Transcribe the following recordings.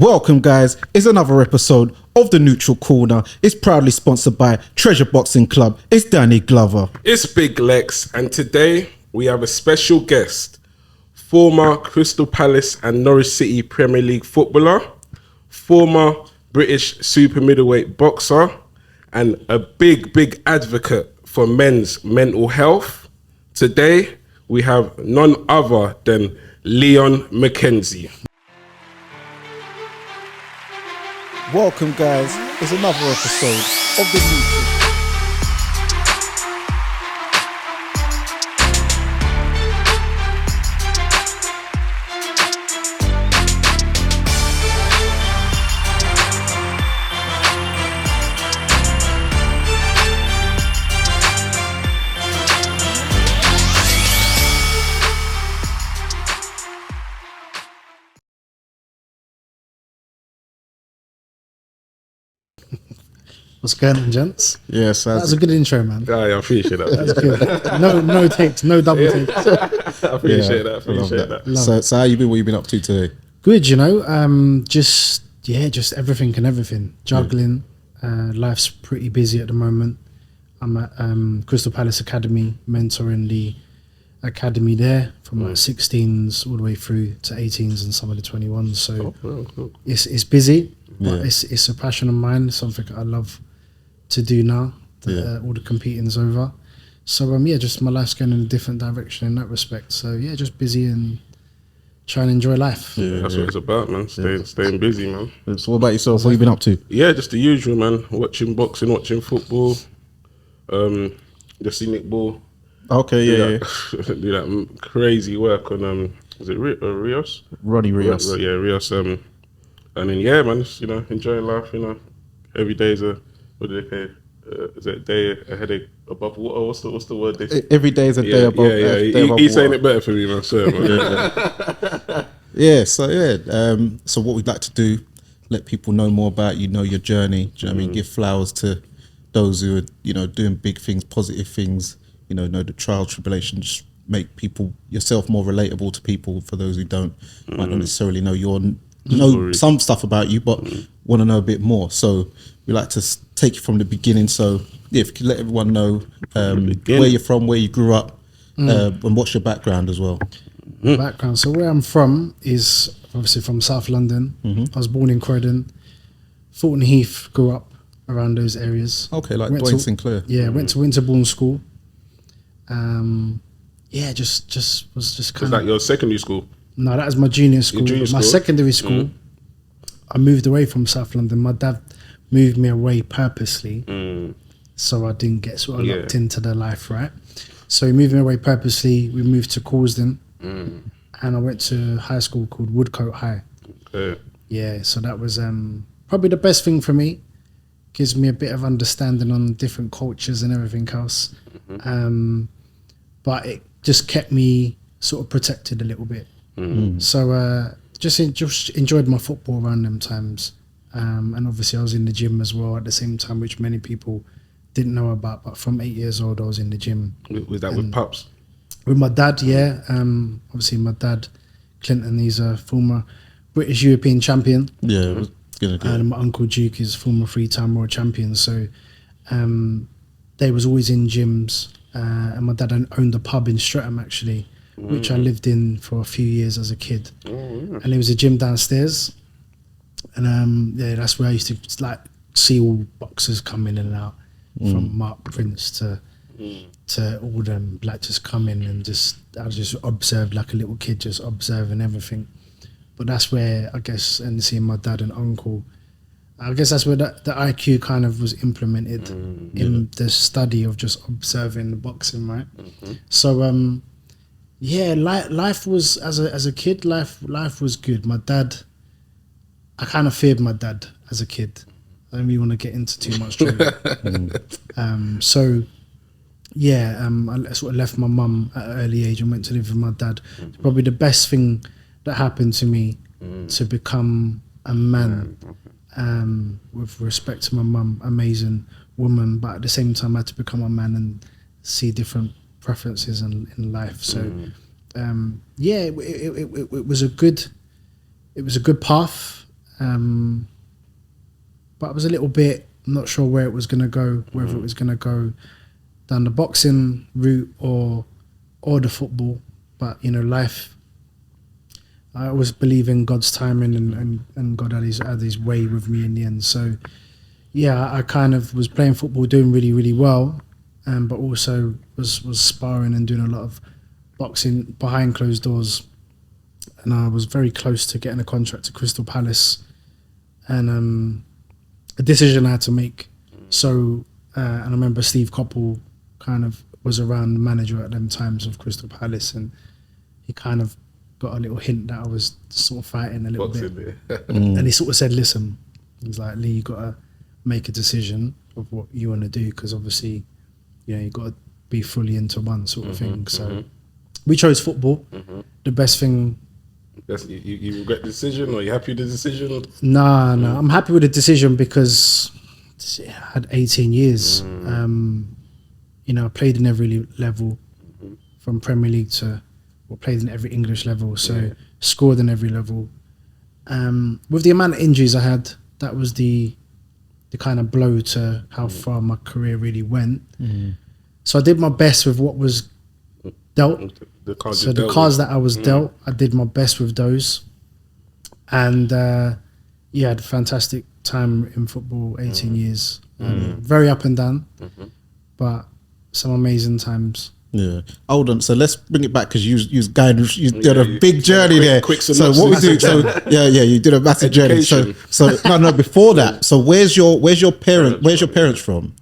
Welcome, guys. It's another episode of the Neutral Corner. It's proudly sponsored by Treasure Boxing Club. It's Danny Glover. It's Big Lex, and today we have a special guest, former Crystal Palace and Norwich City Premier League footballer, former British super middleweight boxer, and a big advocate for men's mental health. Today we have none other than Leon Mckenzie. Welcome, guys. It's another episode of the Neutral. What's going on, gents? Yes, that was a good intro, man. Yeah, I appreciate that. That's good. No takes, no double takes. I appreciate that. So how you been? What you been up to today? Good, you know. Just everything and everything. Juggling. Life's pretty busy at the moment. I'm at Crystal Palace Academy, mentoring the academy there from like 16s all the way through to 18s and some of the 21s. So cool. it's busy, but it's a passion of mine. Something I love to do now that all the competing's over. So just my life's going in a different direction in that respect. So just busy and trying to enjoy life. That's what it's about, man. Staying busy, man. So what about yourself? What you been up to? Yeah, just the usual, man. Watching boxing, watching football. Just see Nick Ball. Okay, do that crazy work on is it Rios? Ronnie Rios. Rios. And then man, just, enjoying life. Every day is a, what do they say? Is it a day a headache above water? What's the word? Every day is a day above. He's saying it better for me, man. Sir, man. So what we'd like to do, let people know more about know your journey. Do you know what I mean? Give flowers to those who are doing big things, positive things. Know the trial tribulation. Just make yourself more relatable to people. For those who don't, might not necessarily know some stuff about you, but want to know a bit more. So we like to take you from the beginning. So if you could let everyone know where you're from, where you grew up, and what's your background as well. Background. So where I'm from is obviously from South London. I was born in Croydon. Thornton Heath, grew up around those areas. Okay, like Dwayne Sinclair. Yeah, went to Winterbourne School. Just kind of. Is that your secondary school? No, that was my junior school. My secondary school, I moved away from South London. My dad moved me away purposely, so I didn't get sort of locked into the life, right? So he moved me away purposely. We moved to Causden, and I went to high school called Woodcote High. Okay. Yeah, so that was probably the best thing for me. Gives me a bit of understanding on different cultures and everything else. But it just kept me sort of protected a little bit. So just enjoyed my football around them times. And obviously I was in the gym as well at the same time, which many people didn't know about. But from 8 years old, I was in the gym. Was that with Pups? With my dad, yeah. Obviously my dad, Clinton, he's a former British European champion. Yeah. And my uncle Duke is former 3-time world champion. So they was always in gyms. And my dad owned a pub in Streatham, actually, which I lived in for a few years as a kid. And there was a gym downstairs. And that's where I used to see all boxers come in and out, from Mark Prince to all them, just come in and I just observed like a little kid, just observing everything. But that's where, I guess, and seeing my dad and uncle, I guess that's where the IQ kind of was implemented in the study of just observing the boxing, right? So, life was, as a kid, life was good. My dad, I kind of feared my dad as a kid. I don't really want to get into too much trouble. I sort of left my mum at an early age and went to live with my dad. Probably the best thing that happened to me to become a man, with respect to my mum, amazing woman, but at the same time I had to become a man and see different preferences in life. So it was a good path. but I was a little bit not sure where it was going to go, whether it was going to go down the boxing route or the football. But life, I always believe in God's timing, and God had his way with me in the end. So yeah, I kind of was playing football, doing really, really well, but also was sparring and doing a lot of boxing behind closed doors. And I was very close to getting a contract at Crystal Palace, and a decision I had to make. So, and I remember Steve Coppell kind of was around, the manager at them times of Crystal Palace, and he kind of got a little hint that I was sort of fighting a little bit. And he sort of said, listen, he's like, Lee, you got to make a decision of what you want to do, because obviously, you got to be fully into one sort of thing. So we chose football. The best thing. You regret the decision, or you happy with the decision? No, I'm happy with the decision because I had 18 years. I played in every level, from Premier League to, played in every English level, so scored in every level. With the amount of injuries I had, that was the kind of blow to how far my career really went. So I did my best with what was dealt. The cards that I was dealt, I did my best with those. And I had a fantastic time in football, 18 years. Very up and down, but some amazing times. Yeah. Hold on. So let's bring it back, because you did a big journey there. So what we do? So you did a massive journey. So no. Before that, so where's your parents from?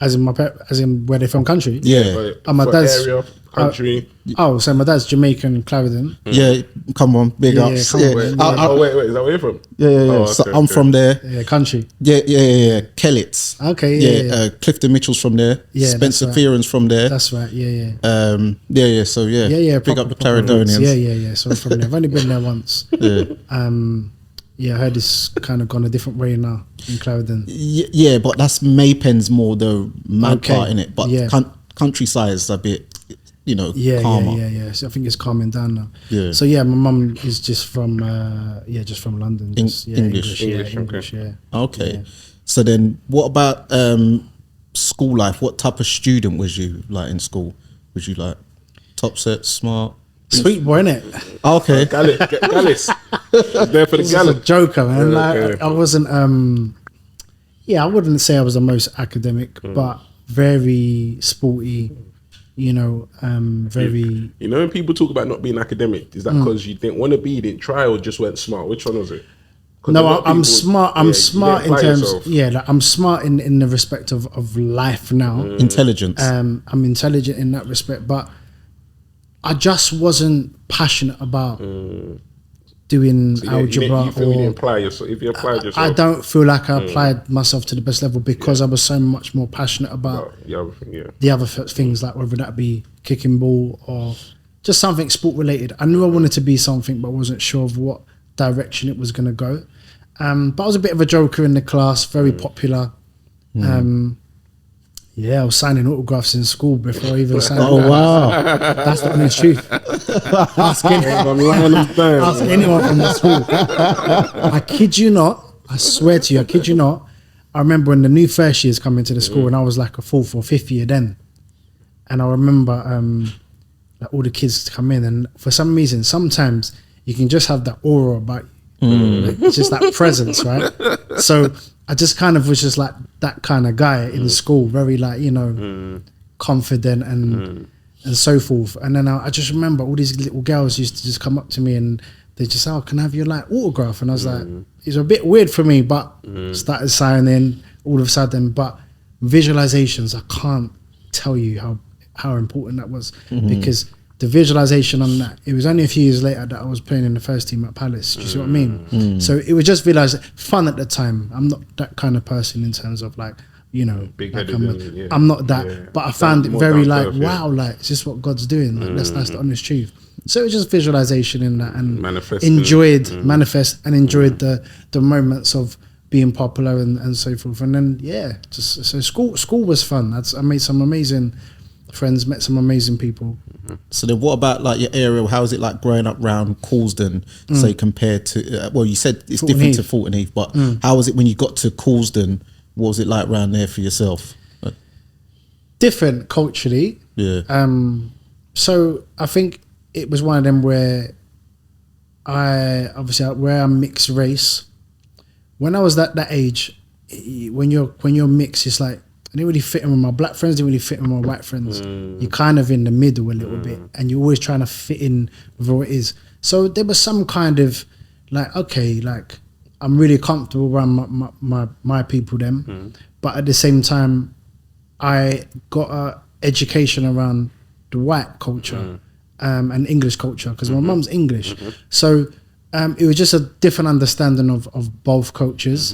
As in where they're from, country. Yeah. My dad's area, country. So my dad's Jamaican, Clarendon. Yeah, come on, big ups. Come on. Wait, is that where you're from? Yeah. Oh, So okay, I'm from there. Yeah, country. Yeah. Kellets. Okay. Yeah. Clifton Mitchell's from there. Yeah, Spencer that's right. Fearon's from there. That's right. Yeah. So yeah. Yeah. Big up the proper Clarendonians. Yeah. So I'm from there. I've only been there once. I heard it's kind of gone a different way now in Clarendon. Yeah, but that's Maypen's more the mad part in it. But countryside's a bit, calmer. Yeah. So I think it's calming down now. Yeah. So my mum is just from London. English. English. Yeah. Okay. Yeah. So then, what about school life? What type of student was you like in school? Was you like top set, smart? Sweet boy, innit? Okay. Gallus. There for the A Gallus. joker, man. Okay. I wasn't. I wouldn't say I was the most academic, but very sporty. Very. When people talk about not being academic, is that because you didn't want to be, you didn't try, or just weren't smart? Which one was it? No, I'm smart. I'm smart in terms. Yourself. I'm smart in the respect of life now. Intelligence. I'm intelligent in that respect, but I just wasn't passionate about doing algebra. You feel you didn't apply yourself. If you applied yourself, I don't feel like I applied myself to the best level because I was so much more passionate about the other things, like whether that be kicking ball or just something sport related. I knew I wanted to be something, but I wasn't sure of what direction it was going to go. But I was a bit of a joker in the class, very popular. I was signing autographs in school before I even signed. Oh wow, that's the honest truth. Ask anyone from the school. I kid you not. I swear to you, I kid you not. I remember when the new first years come into the school, and I was like a fourth or fifth year then. And I remember like all the kids come in, and for some reason, sometimes you can just have that aura about you. Like, it's just that presence, right? So I just kind of was just like that kind of guy in school, very like, confident and so forth. And then I just remember all these little girls used to just come up to me and they just say, "Oh, can I have your like autograph?" And I was like, it's a bit weird for me, but started signing all of a sudden. But visualizations, I can't tell you how important that was, because the visualization on that, it was only a few years later that I was playing in the first team at Palace. Do you see what I mean? So it was just fun at the time. I'm not that kind of person in terms of like, big-headed, I'm not that, but I found it very like, wow, like, is this what God's doing? Like, that's the honest truth. So it was just visualization in that, and enjoyed the moments of being popular and so forth. And then so school was fun. I made some amazing friends, met some amazing people. So then what about like your area? How is it like growing up around Coulsdon, say, compared to, well, you said it's Fulton different Heath. to Fulton Heath, but how was it when you got to Coulsdon? What was it like around there for yourself? Different culturally. Yeah. So I think it was one of them where I'm mixed race. When I was that age, when you're mixed, it's like I didn't really fit in with my black friends, didn't really fit in with my white friends. You're kind of in the middle a little bit, and you're always trying to fit in with what it is. So there was some kind of like, okay, like I'm really comfortable around my people them, but at the same time, I got a education around the white culture and English culture because my mum's English. So it was just a different understanding of both cultures.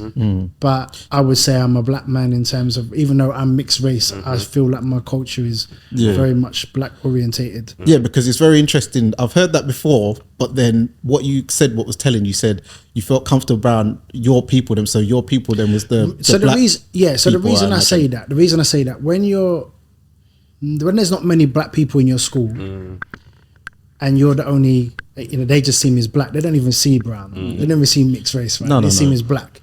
But I would say I'm a black man in terms of, even though I'm mixed race, I feel like my culture is very much black orientated. Yeah, because it's very interesting. I've heard that before, but then what you said, what was telling, you said you felt comfortable around your people them. So your people them was the black the reason people, I say that when there's not many black people in your school and you're the only, they just see me as black. They don't even see brown. They never see mixed race, right? They see me as black.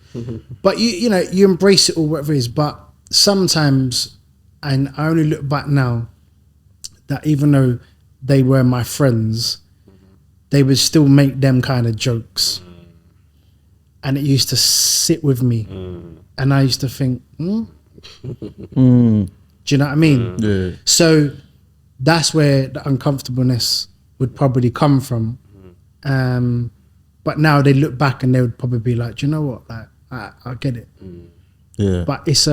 But you embrace it or whatever it is. But sometimes, and I only look back now, that even though they were my friends, they would still make them kind of jokes. And it used to sit with me. And I used to think, do you know what I mean? Yeah. So that's where the uncomfortableness would probably come from. But now they look back and they would probably be like, do you know what? Like, I get it. Yeah. But it's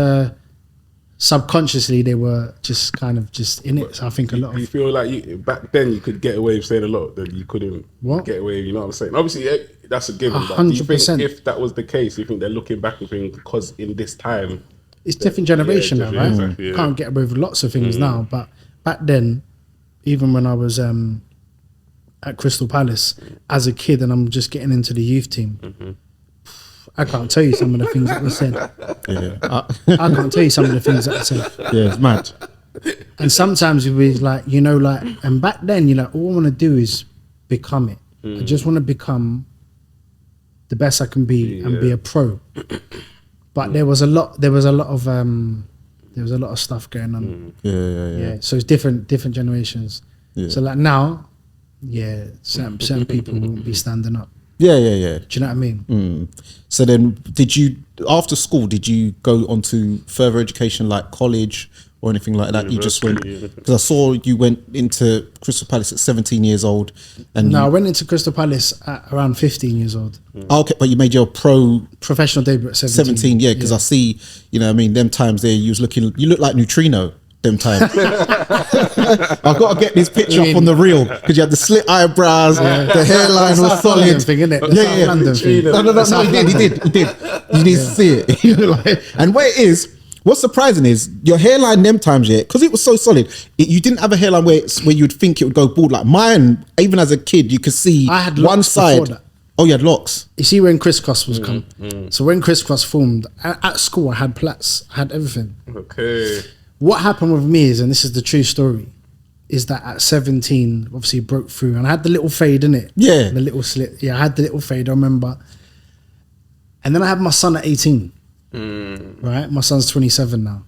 subconsciously they were just kind of just in it. So I think a lot You of feel like back then you could get away with saying a lot that you couldn't get away with, you know what I'm saying? Obviously, that's a given. But do you think 100%. if that was the case, you think they're looking back and thinking, because in this time, it's different generation now, right? exactly, yeah. Can't get away with lots of things now. But back then, even when I was at Crystal Palace as a kid and I'm just getting into the youth team, I can't tell you some of the things that were said. Yeah. I can't tell you some of the things that were said. Yeah, it's mad. And sometimes it was like, and back then you're like, all I want to do is become it. I just want to become the best I can be and be a pro. But there was a lot of stuff going on. Yeah. So it's different generations. Yeah. So like now, certain people won't be standing up. Yeah. Do you know what I mean? So then after school, did you go on to further education like college or anything like that? You just went, because I saw you went into Crystal Palace at 17 years old. And I went into Crystal Palace at around 15 years old. Okay, but you made your Professional debut at 17. 17, yeah, because I see, them times there, you look like Neutrino. Them times. I've got to get this picture up on the reel because you had the slit eyebrows, the hairline was solid. London thing, isn't it? Yeah. London thing. No, he did. You need to see it. And what it is, what's surprising is your hairline them times, because it was so solid, you didn't have a hairline where you'd think it would go bald. Like mine, even as a kid, you could see I had one locks side. before that. Oh, you had locks. You see when Crisscross was come. So when Crisscross formed, at school I had plaits, I had everything. okay. What happened with me is, and this is the true story, is that at 17, obviously broke through and I had the little fade, innit? Yeah. The little slit. Yeah, I had the little fade, I remember. And then I had my son at 18. Right? My son's 27 now.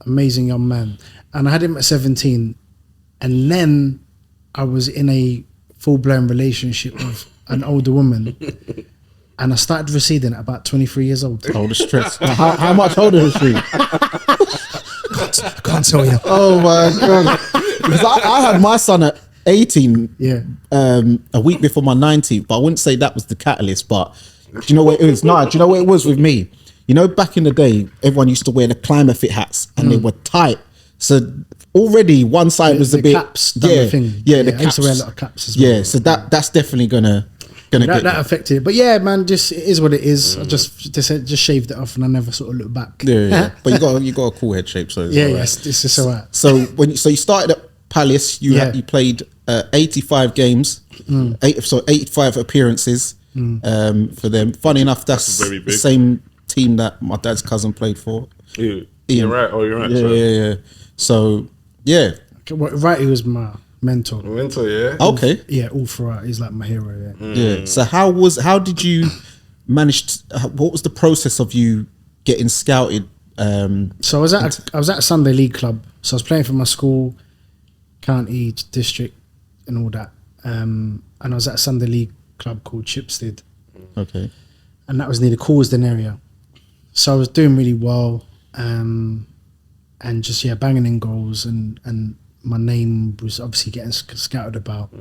Amazing young man. And I had him at 17. And then I was in a full-blown relationship with an older woman. And I started receding at about 23 years old. Oh, the stress. How much older was she? I can't tell you. Oh my God. Because I had my son at 18 a week before my 19th, but I wouldn't say that was the catalyst. But do you know what it was? No, do you know what it was with me? Back in the day, everyone used to wear the climber fit hats and they were tight. So already one side was a bit... caps, the caps. I used to wear a lot of caps as well. Yeah, so that's definitely gonna that affected it. But yeah, man, just it is what it is. I just shaved it off and I never sort of looked back. Yeah. But you got a cool head shape, so it's yes, this is alright. So you started at Palace, you played 85 games, 85 appearances for them. Funny enough, that's very big. the same team that my dad's cousin played for. Ian. You're right. Oh, you're right. Yeah, sorry. yeah. So yeah, Right, he was my mentor. Mental, yeah. okay, Yeah, all throughout, he's like my hero. Yeah. yeah. So how did you manage? What was the process of you getting scouted? So I was at a Sunday League club. So I was playing for my school, county, district, and all that. And I was at a Sunday League club called Chipstead, Okay, and that was near the Causden area. So I was doing really well, and just banging in goals, and my name was obviously getting scouted about.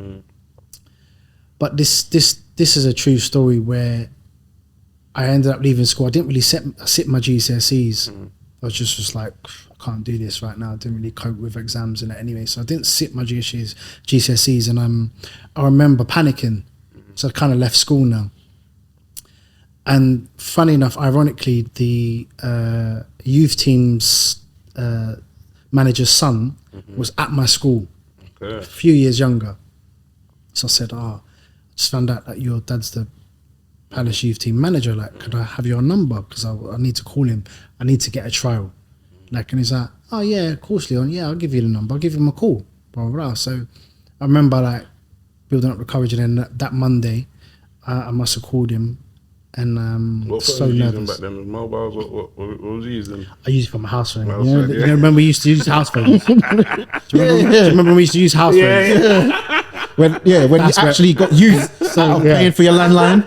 But this is a true story where I ended up leaving school. I didn't really sit my GCSEs. I was just like, I can't do this right now. I didn't really cope with exams and that anyway. So I didn't sit my GCSEs, and I remember panicking. So I kind of left school now. And funny enough, ironically, the youth team's manager's son was at my school, Okay. a few years younger. So I said, I just found out that your dad's the Palace youth team manager. Like, could I have your number? Because I need to call him. I need to get a trial. Like, and he's like, oh yeah, of course, Leon. Yeah, I'll give you the number. I'll give him a call. Blah, blah, blah. So I remember like building up the courage, and then that Monday, I must have called him, and What so phone was you using nervous. back then? Mobiles? What was you using? I used it for my house phone. House You know, phone, you yeah. know, remember we used to use house phones? Do you remember when we used to use house phones? when you That's where- actually got used out of yeah. paying for your landline.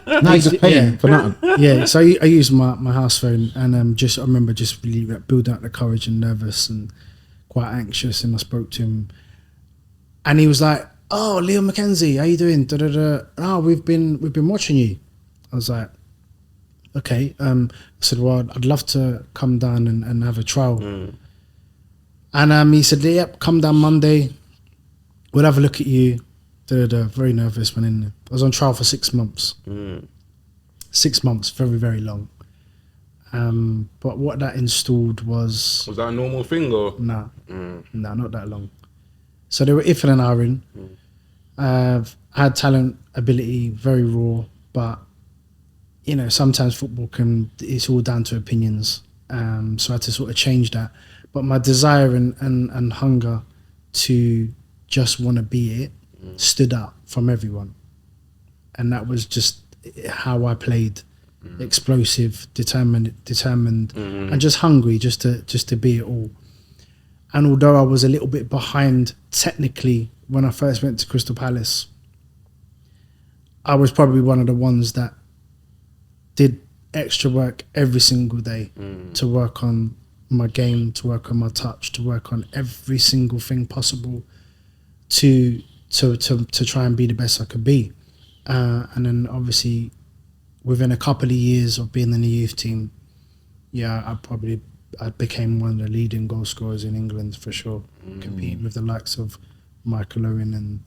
Now you're just paying Yeah. for nothing. Yeah, so I used my house phone, and I remember just really building up the courage and nervous and quite anxious, and I spoke to him, and he was like, "Oh, Leon Mckenzie, how you doing? Da da da. Oh, we've been watching you." I was like, "Okay." I said, "Well, I'd love to come down and have a trial." And he said, "Yep, come down Monday. We'll have a look at you." Da da da. Very nervous went in there. I was on trial for 6 months. 6 months, very, very long. But what that installed was Was that a normal thing or? no, not that long. So they were iffing and ahhing. I had talent, ability, very raw, but sometimes football it's all down to opinions. So I had to sort of change that. But my desire and hunger to just want to be it stood out from everyone. And that was just how I played. Explosive, determined, and just hungry just to be it all. And although I was a little bit behind technically when I first went to Crystal Palace, I was probably one of the ones that did extra work every single day to work on my game, to work on my touch, to work on every single thing possible to try and be the best I could be. And then obviously within a couple of years of being in the youth team, I became one of the leading goal scorers in England for sure, competing with the likes of Michael Owen and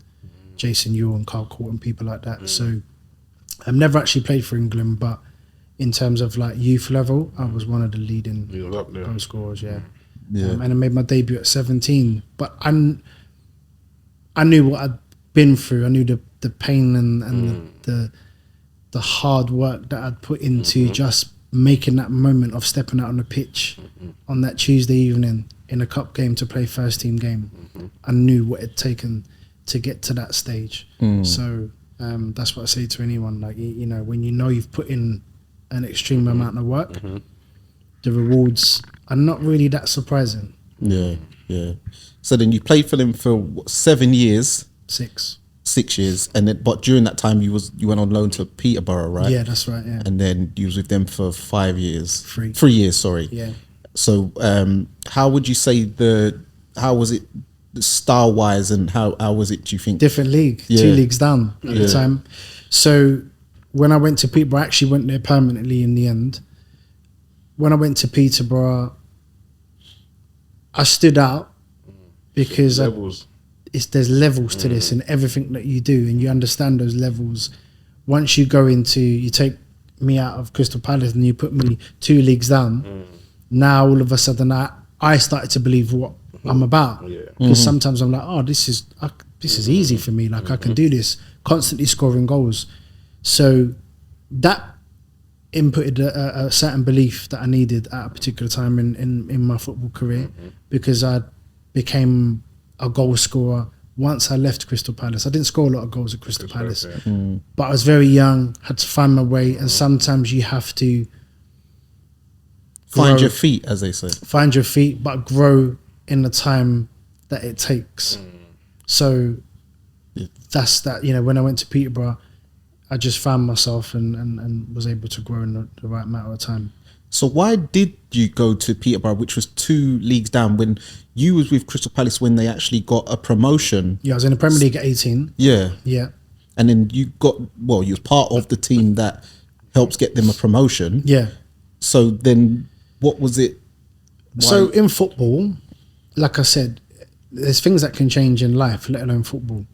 Jason Ewell and Carl Court and people like that. So I've never actually played for England, but in terms of like youth level, I was one of the leading You was up there. goal scorers, Yeah. and I made my debut at 17. But I knew what I'd been through. I knew the pain and the hard work that I'd put into just making that moment of stepping out on the pitch on that Tuesday evening in a cup game to play first team game. I knew what it'd taken to get to that stage. So that's what I say to anyone. Like, when you've put in an extreme amount of work, the rewards are not really that surprising. Yeah, yeah. So then you played for them for what, 7 years, 6 years, and then but during that time you went on loan to Peterborough, right? Yeah, that's right. Yeah, And then you was with them for 5 years. 3. 3 years, sorry. yeah. So how would you say how was it style wise, and how was it, do you think? Different league, Yeah. 2 leagues down at Yeah. the time. So when I went to Peterborough, I actually went there permanently in the end. When I went to Peterborough, I stood out because Levels. there's levels to this, and everything that you do, and you understand those levels. Once you take me out of Crystal Palace and you put me 2 leagues down, now all of a sudden I started to believe what I'm about. Yeah. Because sometimes I'm like, oh, this is easy for me. Like I can do this, constantly scoring goals. So that inputted a certain belief that I needed at a particular time in my football career, because I became a goal scorer once I left Crystal Palace. I didn't score a lot of goals at Crystal Palace, but I was very young, had to find my way, and sometimes you have to Find grow, your feet, as they say. find your feet, but grow in the time that it takes. So that's that. You know, when I went to Peterborough, I just found myself and was able to grow in the right amount of time. So why did you go to Peterborough, which was 2 leagues down, when you was with Crystal Palace when they actually got a promotion? Yeah, I was in the Premier League at 18. Yeah. Yeah. And then you was part of the team that helps get them a promotion. Yeah. So then what was it? So in football, like I said, there's things that can change in life, let alone football.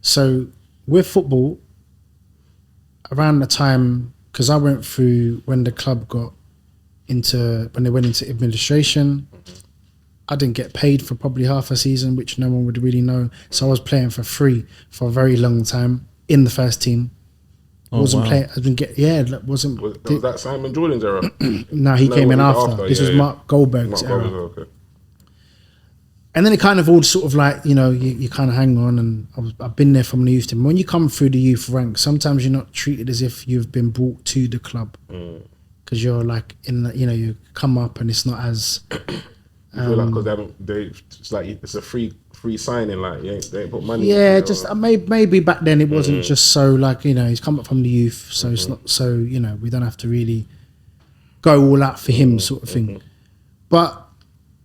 So with football, around the time, because I went through when the club when they went into administration, I didn't get paid for probably half a season, which no one would really know. So I was playing for free for a very long time in the first team. Wasn't playing. I didn't get. Yeah, wasn't. Was that Simon Jordan's era? No, he came in after. This was Mark Goldberg's era. Okay. And then it kind of all sort of like, you know, you kind of hang on, and I've been there from the youth team. When you come through the youth ranks, sometimes you're not treated as if you've been brought to the club, because you're like you come up and it's not as. You feel like because it's like it's a free signing, like they ain't put money. Yeah, just maybe back then it wasn't just so like, you know, he's come up from the youth, so it's not so, you know, we don't have to really go all out for him sort of thing. But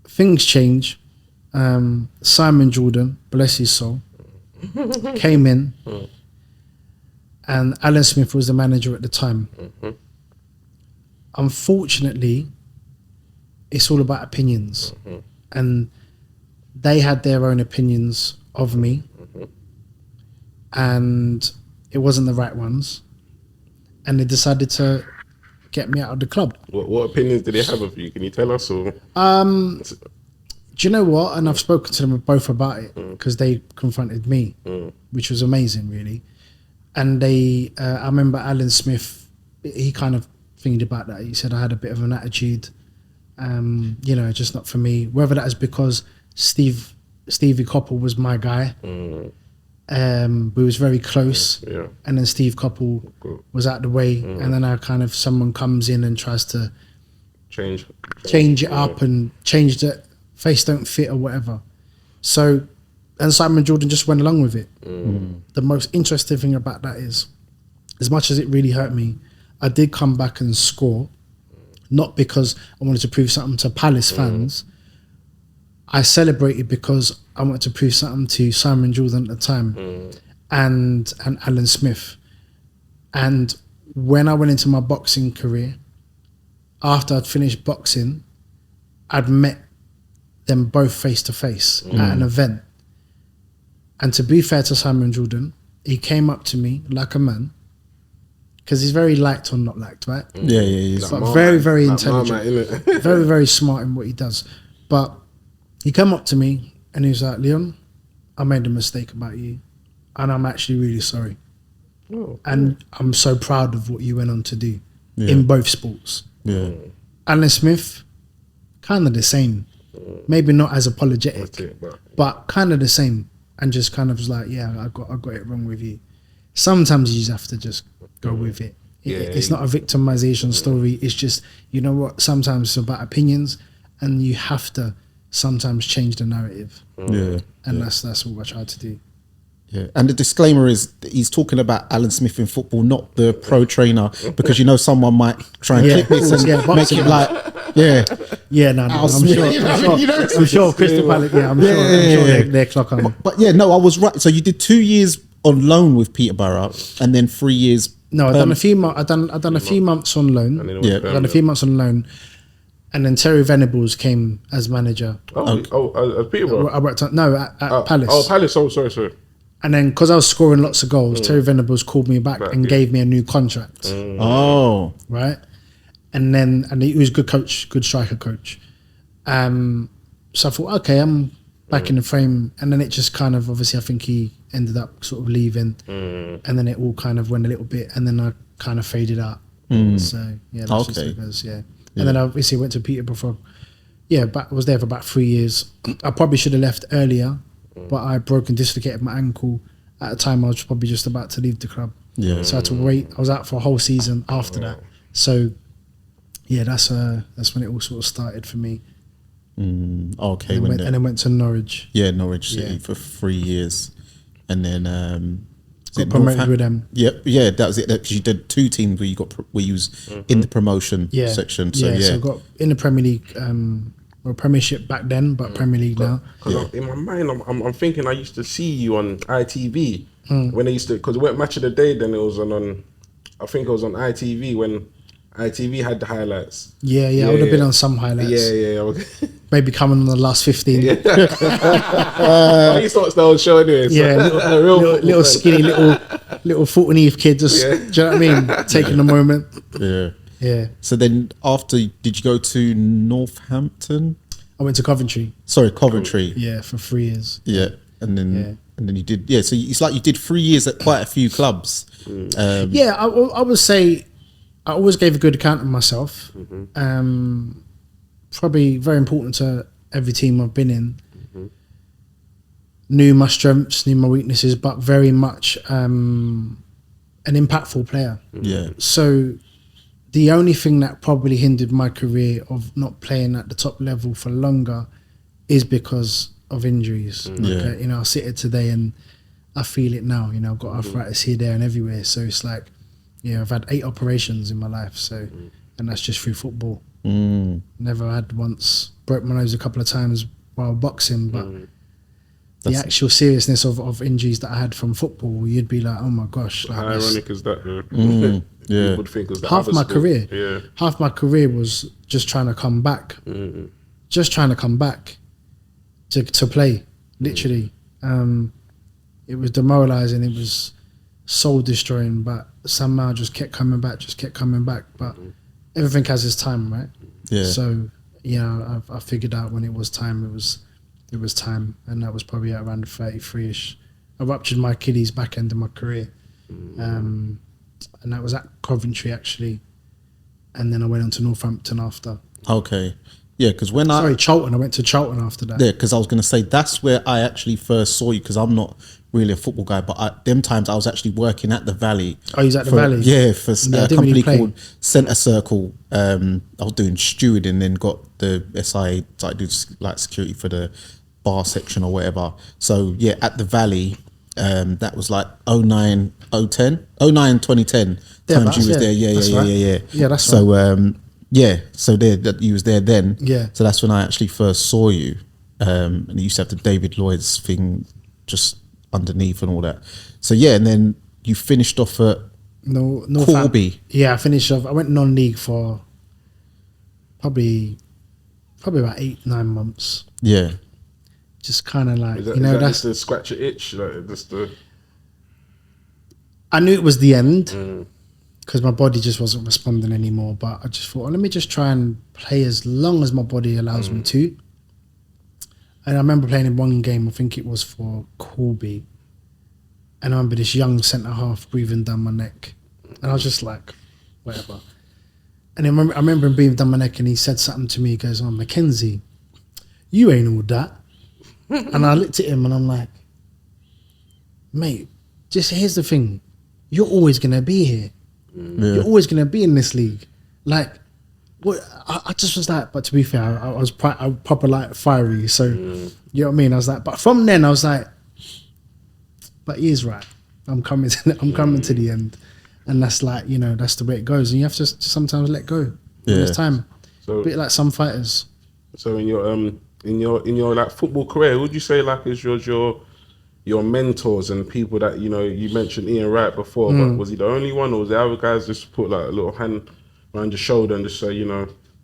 things change. Simon Jordan, bless his soul, came in, and Alan Smith was the manager at the time. Unfortunately, it's all about opinions, and they had their own opinions of me, and it wasn't the right ones, and they decided to get me out of the club. What opinions did they have of you? Can you tell us? Or Do you know what? And I've spoken to them both about it, because they confronted me, which was amazing, really. And I remember Alan Smith, he kind of thinking about that. He said I had a bit of an attitude, you know, just not for me. Whether that is because Stevie Coppell was my guy, we was very close, and then Steve Coppell was out the way, and then someone comes in and tries to change it up and change the face don't fit or whatever. So, and Simon Jordan just went along with it. The most interesting thing about that is, as much as it really hurt me, I did come back and score, not because I wanted to prove something to Palace fans. I celebrated because I wanted to prove something to Simon Jordan at the time, and Alan Smith. And when I went into my boxing career, after I'd finished boxing, I'd met them both face to face at an event. And to be fair to Simon Jordan, he came up to me like a man, because he's very liked or not liked, right? Yeah. But very, very intelligent, very, very smart in what he does. But he came up to me and he was like, "Leon, I made a mistake about you, and I'm actually really sorry. And I'm so proud of what you went on to do in both sports." Alan Smith, kind of the same. Maybe not as apologetic, but kind of the same, and just kind of was like, "Yeah, I got it wrong with you." Sometimes you just have to just go with it. It's not a victimization story. It's just, you know what? Sometimes it's about opinions, and you have to sometimes change the narrative. And that's what I tried to do. Yeah, and the disclaimer is that he's talking about Alan Smith in football, not the pro trainer, because you know someone might try and clip this and make it like, no, I'm sure Crystal Palace, I'm sure they're clock on. But yeah, no, I was right. So you did 2 years on loan with Peterborough, and then 3 years. No, I've done a few months. I've done a few months on loan. I've done a few months on loan, and then Terry Venables came as manager. Peterborough. I worked at Palace. Oh, Palace. Oh, sorry. And then, because I was scoring lots of goals, Terry Venables called me back and gave me a new contract. Oh, right. And he was a good coach, good striker coach. So I thought, okay, I'm back in the frame. And then it just kind of, obviously, I think he ended up sort of leaving. And then it all kind of went a little bit, and then I kind of faded out. So yeah, that's just how Okay. it goes. Yeah, and then I obviously went to Peterborough for I was there for about 3 years. I probably should have left earlier, but I broke and dislocated my ankle at the time. I was probably just about to leave the club. Yeah. So I had to wait. I was out for a whole season after that. So yeah, that's when it all sort of started for me. Okay. And then went to Norwich. Norwich City Yeah. for 3 years, and then Got promoted with them. Yep, yeah, that was it. Because you did 2 teams where where you was in the promotion section. So So I got in the Premier League, or Premiership back then, but Premier League now. Because in my mind, I'm thinking I used to see you on ITV when they used to, because it went Match of the Day. Then it was on I think it was on ITV when ITV had the highlights. Yeah, I would have been on some highlights. Yeah. Maybe coming on the last 15. I used to watch the whole show anyway. So Yeah, little skinny, little foot and Eve kid. Just, do you know what I mean? Taking the moment. yeah. Yeah. So then after, did you go to Northampton? I went to Coventry. Sorry, Coventry. Yeah, for 3 years. Yeah, and then you did. Yeah, so it's like you did 3 years at quite a few clubs. Yeah, I would say I always gave a good account of myself. Probably very important to every team I've been in. Knew my strengths, knew my weaknesses, but very much an impactful player. Yeah. So the only thing that probably hindered my career of not playing at the top level for longer is because of injuries. Yeah. You know, I sit here today and I feel it now. You know, I've got arthritis here, there, and everywhere. So it's like, I've had 8 operations in my life. So, and that's just through football. Never had once. Broke my nose a couple of times while boxing, but the actual seriousness of injuries that I had from football, you'd be like, oh my gosh. Like How ironic is that? Yeah. You would think it was the half other my sport. career. Yeah. Half my career was just trying to come back. Just trying to come back to play, literally. It was demoralising. It was soul destroying, but somehow I just kept coming back. But everything has its time, right? Yeah. So, I figured out when it was time, it was time. And that was probably at around 33-ish. I ruptured my Achilles back end of my career. And that was at Coventry, actually. And then I went on to Northampton after. Okay. Yeah, because when Charlton. I went to Charlton after that. Yeah, because I was going to say that's where I actually first saw you, because I'm not really a football guy, but them times I was actually working at the Valley. Oh, you was at the Valley? Yeah, for I a didn't company really play. called Centre Circle. I was doing stewarding, then got the SIA, so I do like security for the bar section or whatever. So yeah, at the Valley, that was like 09, 2010 times you was there. Yeah, that's so so there that you was there then. Yeah. So that's when I actually first saw you, and you used to have the David Lloyd's thing just underneath and all that. So yeah, and then you finished off at Corby. Yeah, I finished off. I went non-league for probably about 8-9 months. Yeah. Just kind of like, Is that, that's just to scratch your itch? Like, just to... I knew it was the end because my body just wasn't responding anymore. But I just thought, let me just try and play as long as my body allows me to. And I remember playing in one game, I think it was for Corby. And I remember this young centre-half breathing down my neck. And I was just like, whatever. And I remember him breathing down my neck and he said something to me. He goes, Mckenzie, you ain't all that. And I looked at him and I'm like, mate, just here's the thing. You're always going to be here. Yeah. You're always going to be in this league. Like, what? I just was like, but to be fair, I was proper like fiery. So, you know what I mean? I was like, but from then I was like, but he is right. I'm coming to the end. And that's like, that's the way it goes. And you have to sometimes let go when it's time. So, a bit like some fighters. So in your like football career, would you say like is your mentors and people that you mentioned Ian Wright before, but was he the only one, or was there other guys just put like a little hand around your shoulder and just say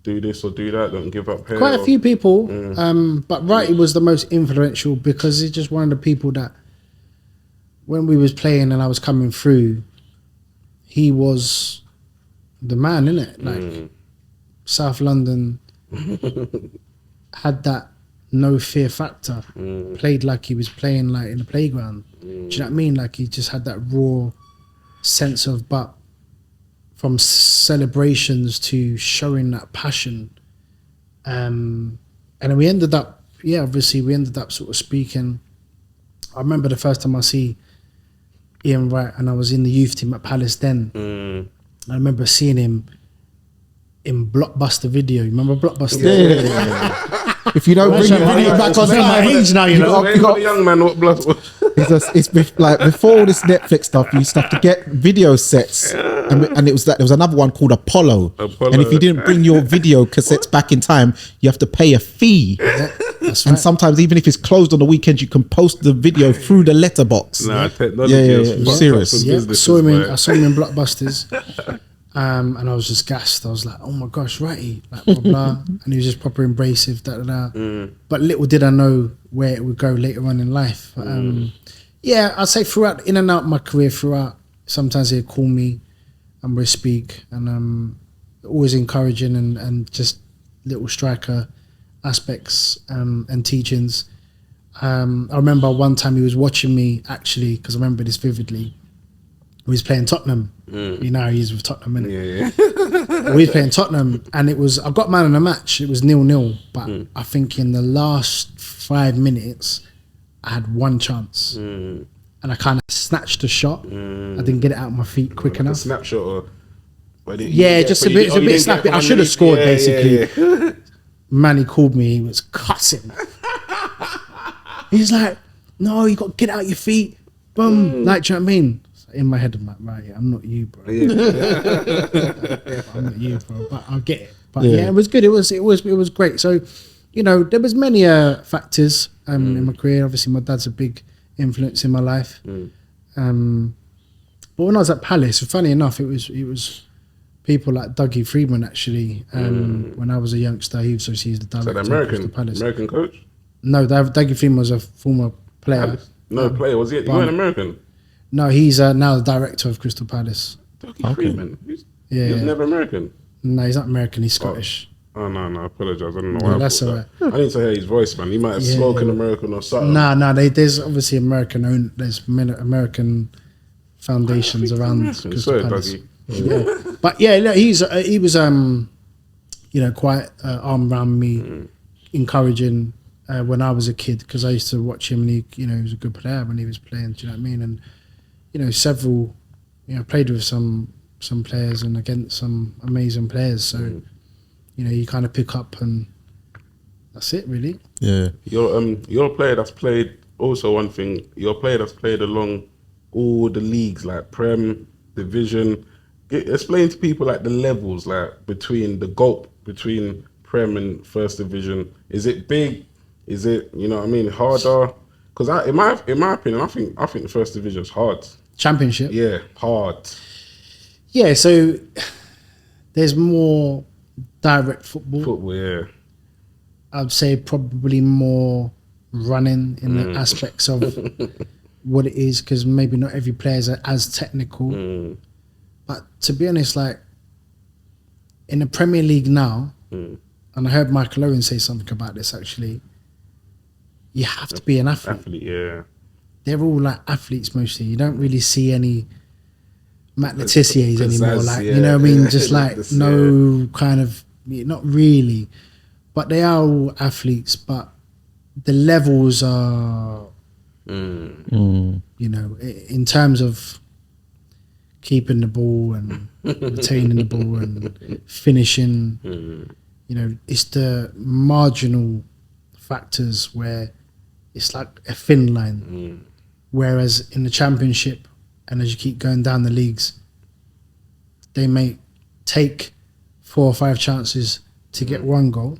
do this or do that, don't give up here? Quite a few people, but Wrighty was the most influential because he's just one of the people that when we was playing and I was coming through, he was the man, innit? Like South London had that no fear factor. Played like he was playing like in the playground. Do you know what I mean? Like he just had that raw sense of, but from celebrations to showing that passion. And then we ended up, obviously we ended up sort of speaking. I remember the first time I see Ian Wright, and I was in the youth team at Palace then. I remember seeing him in Blockbuster Video. You remember Blockbuster? Yeah. If you don't bring it back on my age now, you know. You got a young man. What blood? like before all this Netflix stuff, you used to have to get video sets, and it was that there was another one called Apollo. And if you didn't bring your video cassettes back in time, you have to pay a fee. That's And right. sometimes even if it's closed on the weekend, you can post the video through the letterbox. Nah, technology Yeah, is yeah, fucked up serious. some Yeah, I businesses, saw him boy. I saw him in Blockbusters, and I was just gassed. I was like, "Oh my gosh, righty!" Like blah blah, and he was just proper embracive. Da da da. But little did I know where it would go later on in life. But, yeah, I'd say throughout, in and out my career, throughout, sometimes he'd call me and we'd speak, and always encouraging and just little striker aspects and teachings. I remember one time he was watching me, actually, because I remember this vividly. He was playing Tottenham. You know how he is with Tottenham, innit? Yeah. We was playing Tottenham, and I got man in the match. It was 0-0, but I think in the last 5 minutes, I had one chance, and I kind of snatched a shot. I didn't get it out of my feet quick A enough. snapshot or. Yeah, just a bit snappy. I should have scored, basically. Man, he called me. He was cussing. He's like, "No, you got to get out your feet." Boom. Like, do you know what I mean? In my head, I'm like, right, yeah, I'm not you, bro. I'm not you, bro. But I get it. But yeah, it was good. It was great. So, you know, there was many factors in my career. Obviously, my dad's a big influence in my life. But when I was at Palace, funny enough, it was people like Dougie Freedman, actually. When I was a youngster, he's the director So the of Crystal Palace. American coach? No, Dougie Freedman was a former player. Palace. No, player. Was he? You weren't American? No, he's now the director of Crystal Palace. Dougie Freeman. Yeah, He was yeah. never American. No, he's not American. He's Scottish. Oh no, I apologize. I don't know Yeah, why. I that's thought alright. that. I need to hear his voice, man. He might have spoken American or something. No, there's obviously there's American foundations around Crystal Sorry, Palace. Dougie. Yeah. But yeah, look, he was you know, quite arm around me, encouraging when I was a kid, because I used to watch him, and he was a good player when he was playing. Do you know what I mean? And several, played with some players and against some amazing players. So you kind of pick up, and that's it, really. Yeah. You're a player that's played. Also, one thing, you're a player that's played along all the leagues, like Prem, Division. Explain to people like the levels, like between the gulp between Prem and First Division. Is it big? Is it harder? Because in my opinion, I think the First Division is hard. Championship. Yeah, hard. Yeah, so there's more direct football. Football, yeah. I'd say probably more running in the aspects of what it is, because maybe not every player is as technical. But to be honest, like in the Premier League now, and I heard Michael Owen say something about this actually, you have to be an athlete. Yeah. They're all like athletes mostly. You don't really see any Matt Letizier's anymore. Like, you know what I mean? Just like no kind of, not really. But they are all athletes, but the levels are, in terms of keeping the ball and retaining the ball and finishing, it's the marginal factors where it's like a thin line. Whereas in the Championship, and as you keep going down the leagues, they may take 4 or 5 chances to get 1 goal.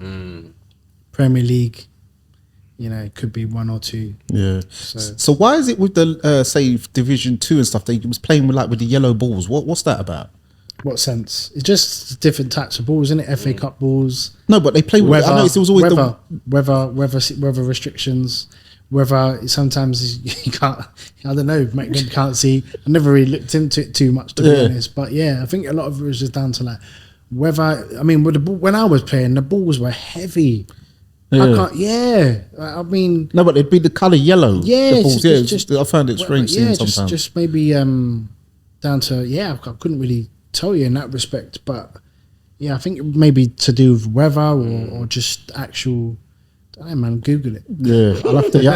Premier League, it could be 1 or 2. Yeah. So why is it with the say Division 2 and stuff, they was playing with the yellow balls? What's that about? What sense? It's just different types of balls, isn't it? FA Cup balls. No, but they play with. I noticed it was always weather restrictions. Whether sometimes you can't, I don't know, you can't see. I never really looked into it too much, to be honest. But yeah, I think a lot of it was just down to like weather. I mean, with the ball, when I was playing, the balls were heavy. Yeah. I mean, no, but it'd be the colour yellow. Yeah, the balls. just I found it strange seeing sometimes. Just maybe down to I couldn't really tell you in that respect, but yeah, I think maybe to do with weather or just actual. I don't know, man. Google it. Yeah, I'll have to. Yeah,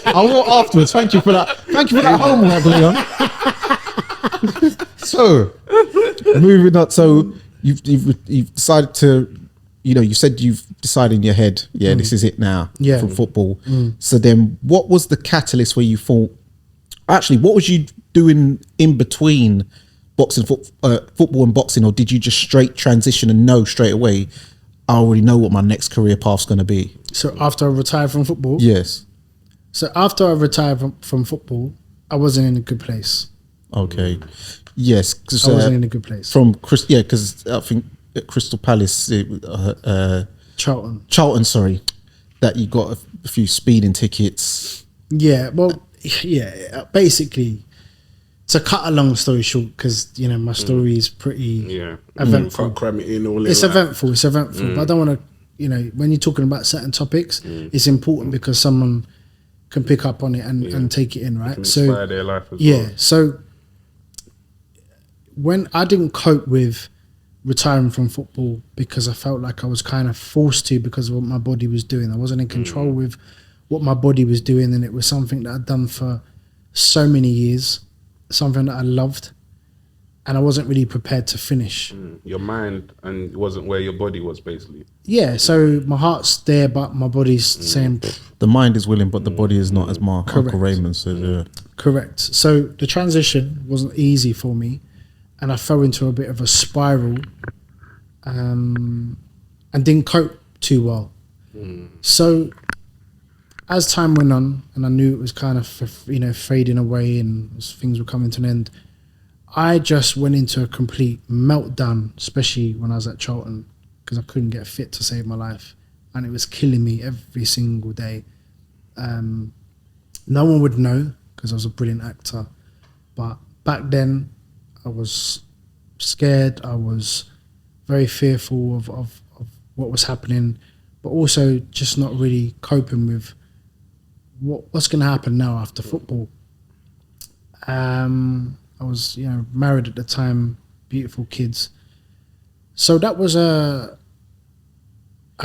I will afterwards. Thank you for that. Thank you for that homework, Leon. So, moving on. So, you've decided to, you said you've decided in your head, this is it now. Yeah. From football. So then, what was the catalyst where you thought? Actually, what was you doing in between boxing, football and boxing, or did you just straight transition and know straight away? I already know what my next career path's going to be. So after I retired from football? Yes. So after I retired from football, I wasn't in a good place. Okay. Yes. I wasn't in a good place. Because I think at Crystal Palace, Charlton, sorry, that you got a few speeding tickets. Yeah, well, basically, to cut a long story short, because, my story is pretty eventful. Can't cram it in all It's in eventful, but I don't want to, when you're talking about certain topics, it's important because someone can pick up on it and take it in, right? Inspire their life as well. well. So when I didn't cope with retiring from football because I felt like I was kind of forced to because of what my body was doing. I wasn't in control with what my body was doing, and it was something that I'd done for so many years, something that I loved, and I wasn't really prepared to finish. Your mind and wasn't where your body was, basically. Yeah, so my heart's there, but my body's saying... The mind is willing, but the body is not, as Mark Uncle Raymond said. Yeah. Correct. So the transition wasn't easy for me, and I fell into a bit of a spiral and didn't cope too well. So as time went on, and I knew it was kind of, fading away and things were coming to an end, I just went into a complete meltdown, especially when I was at Charlton, because I couldn't get fit to save my life. And it was killing me every single day. No one would know because I was a brilliant actor. But back then, I was scared. I was very fearful of what was happening, but also just not really coping with what's going to happen now after football. I was, married at the time, beautiful kids. So that was I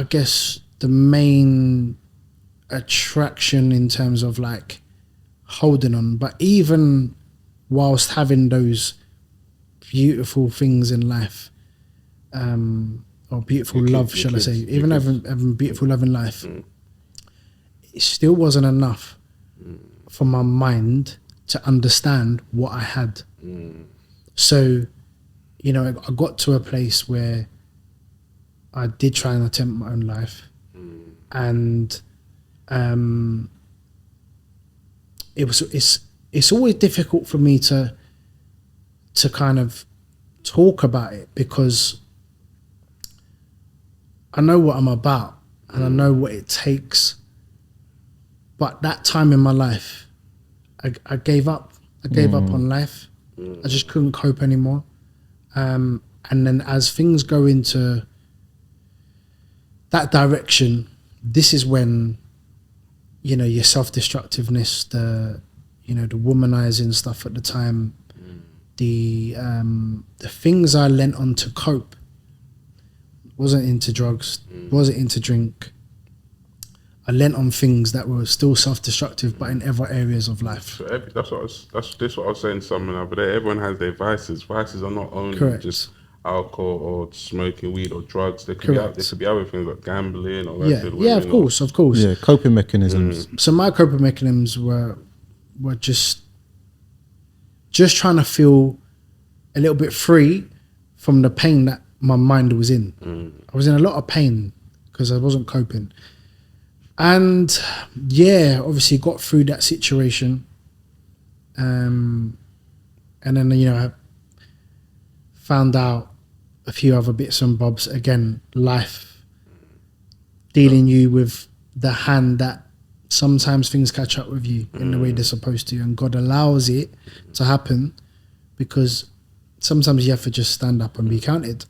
guess the main attraction in terms of like holding on. But even whilst having those beautiful things in life, or beautiful love, shall I say, even having beautiful love in life, it still wasn't enough for my mind to understand what I had. So, I got to a place where I did try and attempt my own life, and it's always difficult for me to kind of talk about it because I know what I'm about and I know what it takes. But that time in my life, I gave up. I gave up on life. I just couldn't cope anymore. And then as things go into that direction, this is when, your self-destructiveness, the womanizing stuff at the time, the things I lent on to cope, wasn't into drugs, wasn't into drink. I lent on things that were still self-destructive, but in other areas of life. So that's what I was saying to someone over there. Everyone has their vices. Vices are not only just alcohol or smoking weed or drugs. There could be other things like gambling or of course. Yeah, coping mechanisms. So my coping mechanisms were just trying to feel a little bit free from the pain that my mind was in. I was in a lot of pain because I wasn't coping. And obviously got through that situation. And then, I found out a few other bits and bobs. Again, life dealing you with the hand that sometimes things catch up with you in the way they're supposed to. And God allows it to happen because sometimes you have to just stand up and be counted.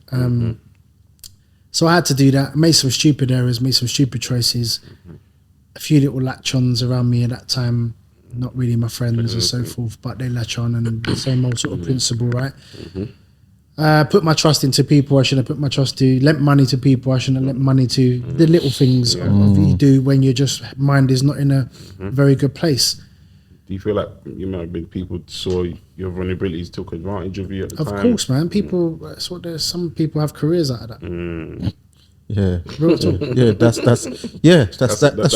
So I had to do that. Made some stupid errors, made some stupid choices. A few little latch-ons around me at that time, not really my friends and so forth, but they latch on and the same old sort of principle, right? Put my trust into people I shouldn't have put my trust to. Lent money to people I shouldn't have lent money to. The little things of you do when your just mind is not in a very good place. Do you feel like people saw your vulnerabilities, took advantage of you at the time? Of course, man. People. That's what. Some people have careers out of that. Yeah, Real talk. yeah, that's That's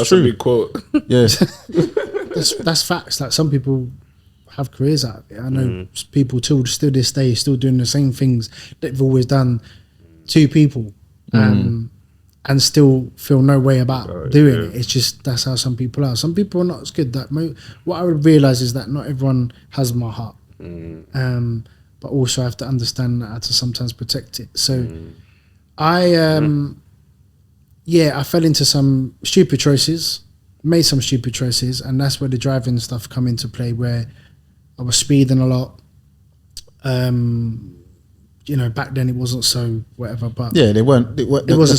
true. a big quote. Yeah, That's facts. Like some people have careers out of it. I know people till this day still doing the same things they've always done to people, and still feel no way about doing it. It's just that's how some people are. Some people are not as good. That what I would realize is that not everyone has my heart, but also I have to understand that I have to sometimes protect it. So I fell into some stupid choices, made some stupid choices, and that's where the driving stuff come into play, where I was speeding a lot. Back then it wasn't so whatever, but yeah, they weren't. The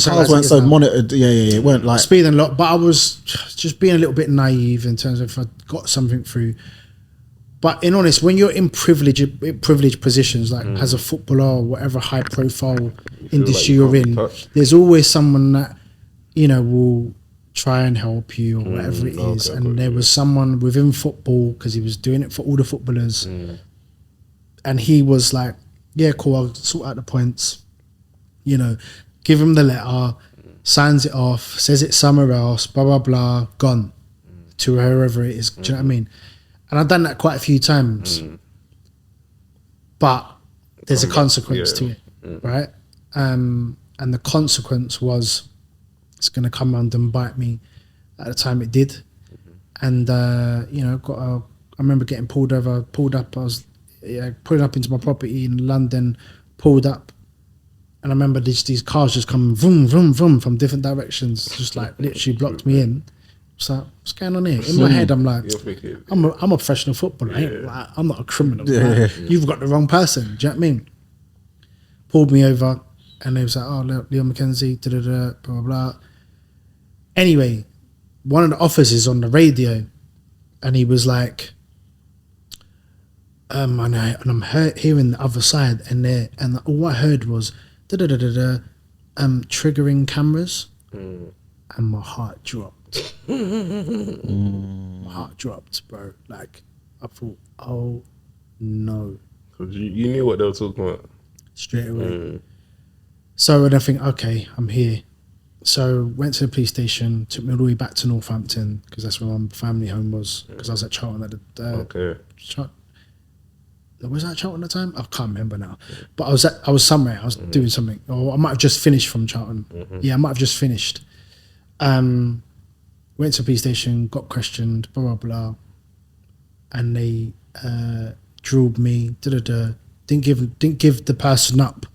cars weren't so monitored. Yeah, it weren't like speeding a lot. But I was just being a little bit naive in terms of if I got something through. But in honest, when you're in privileged positions, like as a footballer or whatever high profile industry you're in, there's always someone that will try and help you or whatever it is. And there was someone within football, because he was doing it for all the footballers, and he was like, yeah, cool, I'll sort out the points, give him the letter, signs it off, says it somewhere else, blah blah blah, gone to wherever it is. Do you know what I mean? And I've done that quite a few times, but there's a consequence to it, right? And the consequence was it's going to come around and bite me. At the time, it did, and I remember getting pulled up. I was pulling up into my property in London, pulled up, and I remember these cars just coming vroom vroom vroom from different directions, just like literally blocked me in. So what's going on here? In my head, I'm like, I'm a professional footballer. I'm not a criminal. Yeah. You've got the wrong person. Do you know what I mean? Pulled me over, and they was like, "Oh, Leon Mckenzie, blah blah blah." Anyway, one of the officers on the radio, and he was like, and I'm hearing the other side, and all I heard was triggering cameras, and my heart dropped. My heart dropped, bro. Like I thought, oh no. Because you knew what they were talking about straight away. So and I think, okay, I'm here. So went to the police station, took me all the way back to Northampton, because that's where my family home was, because I was at Charlton at the was that Charlton at the time? I can't remember now. But I was somewhere, I was doing something. Or I might have just finished from Charlton. Yeah, I might have just finished. Went to the police station, got questioned, blah blah blah. And they drilled me, didn't give the person up.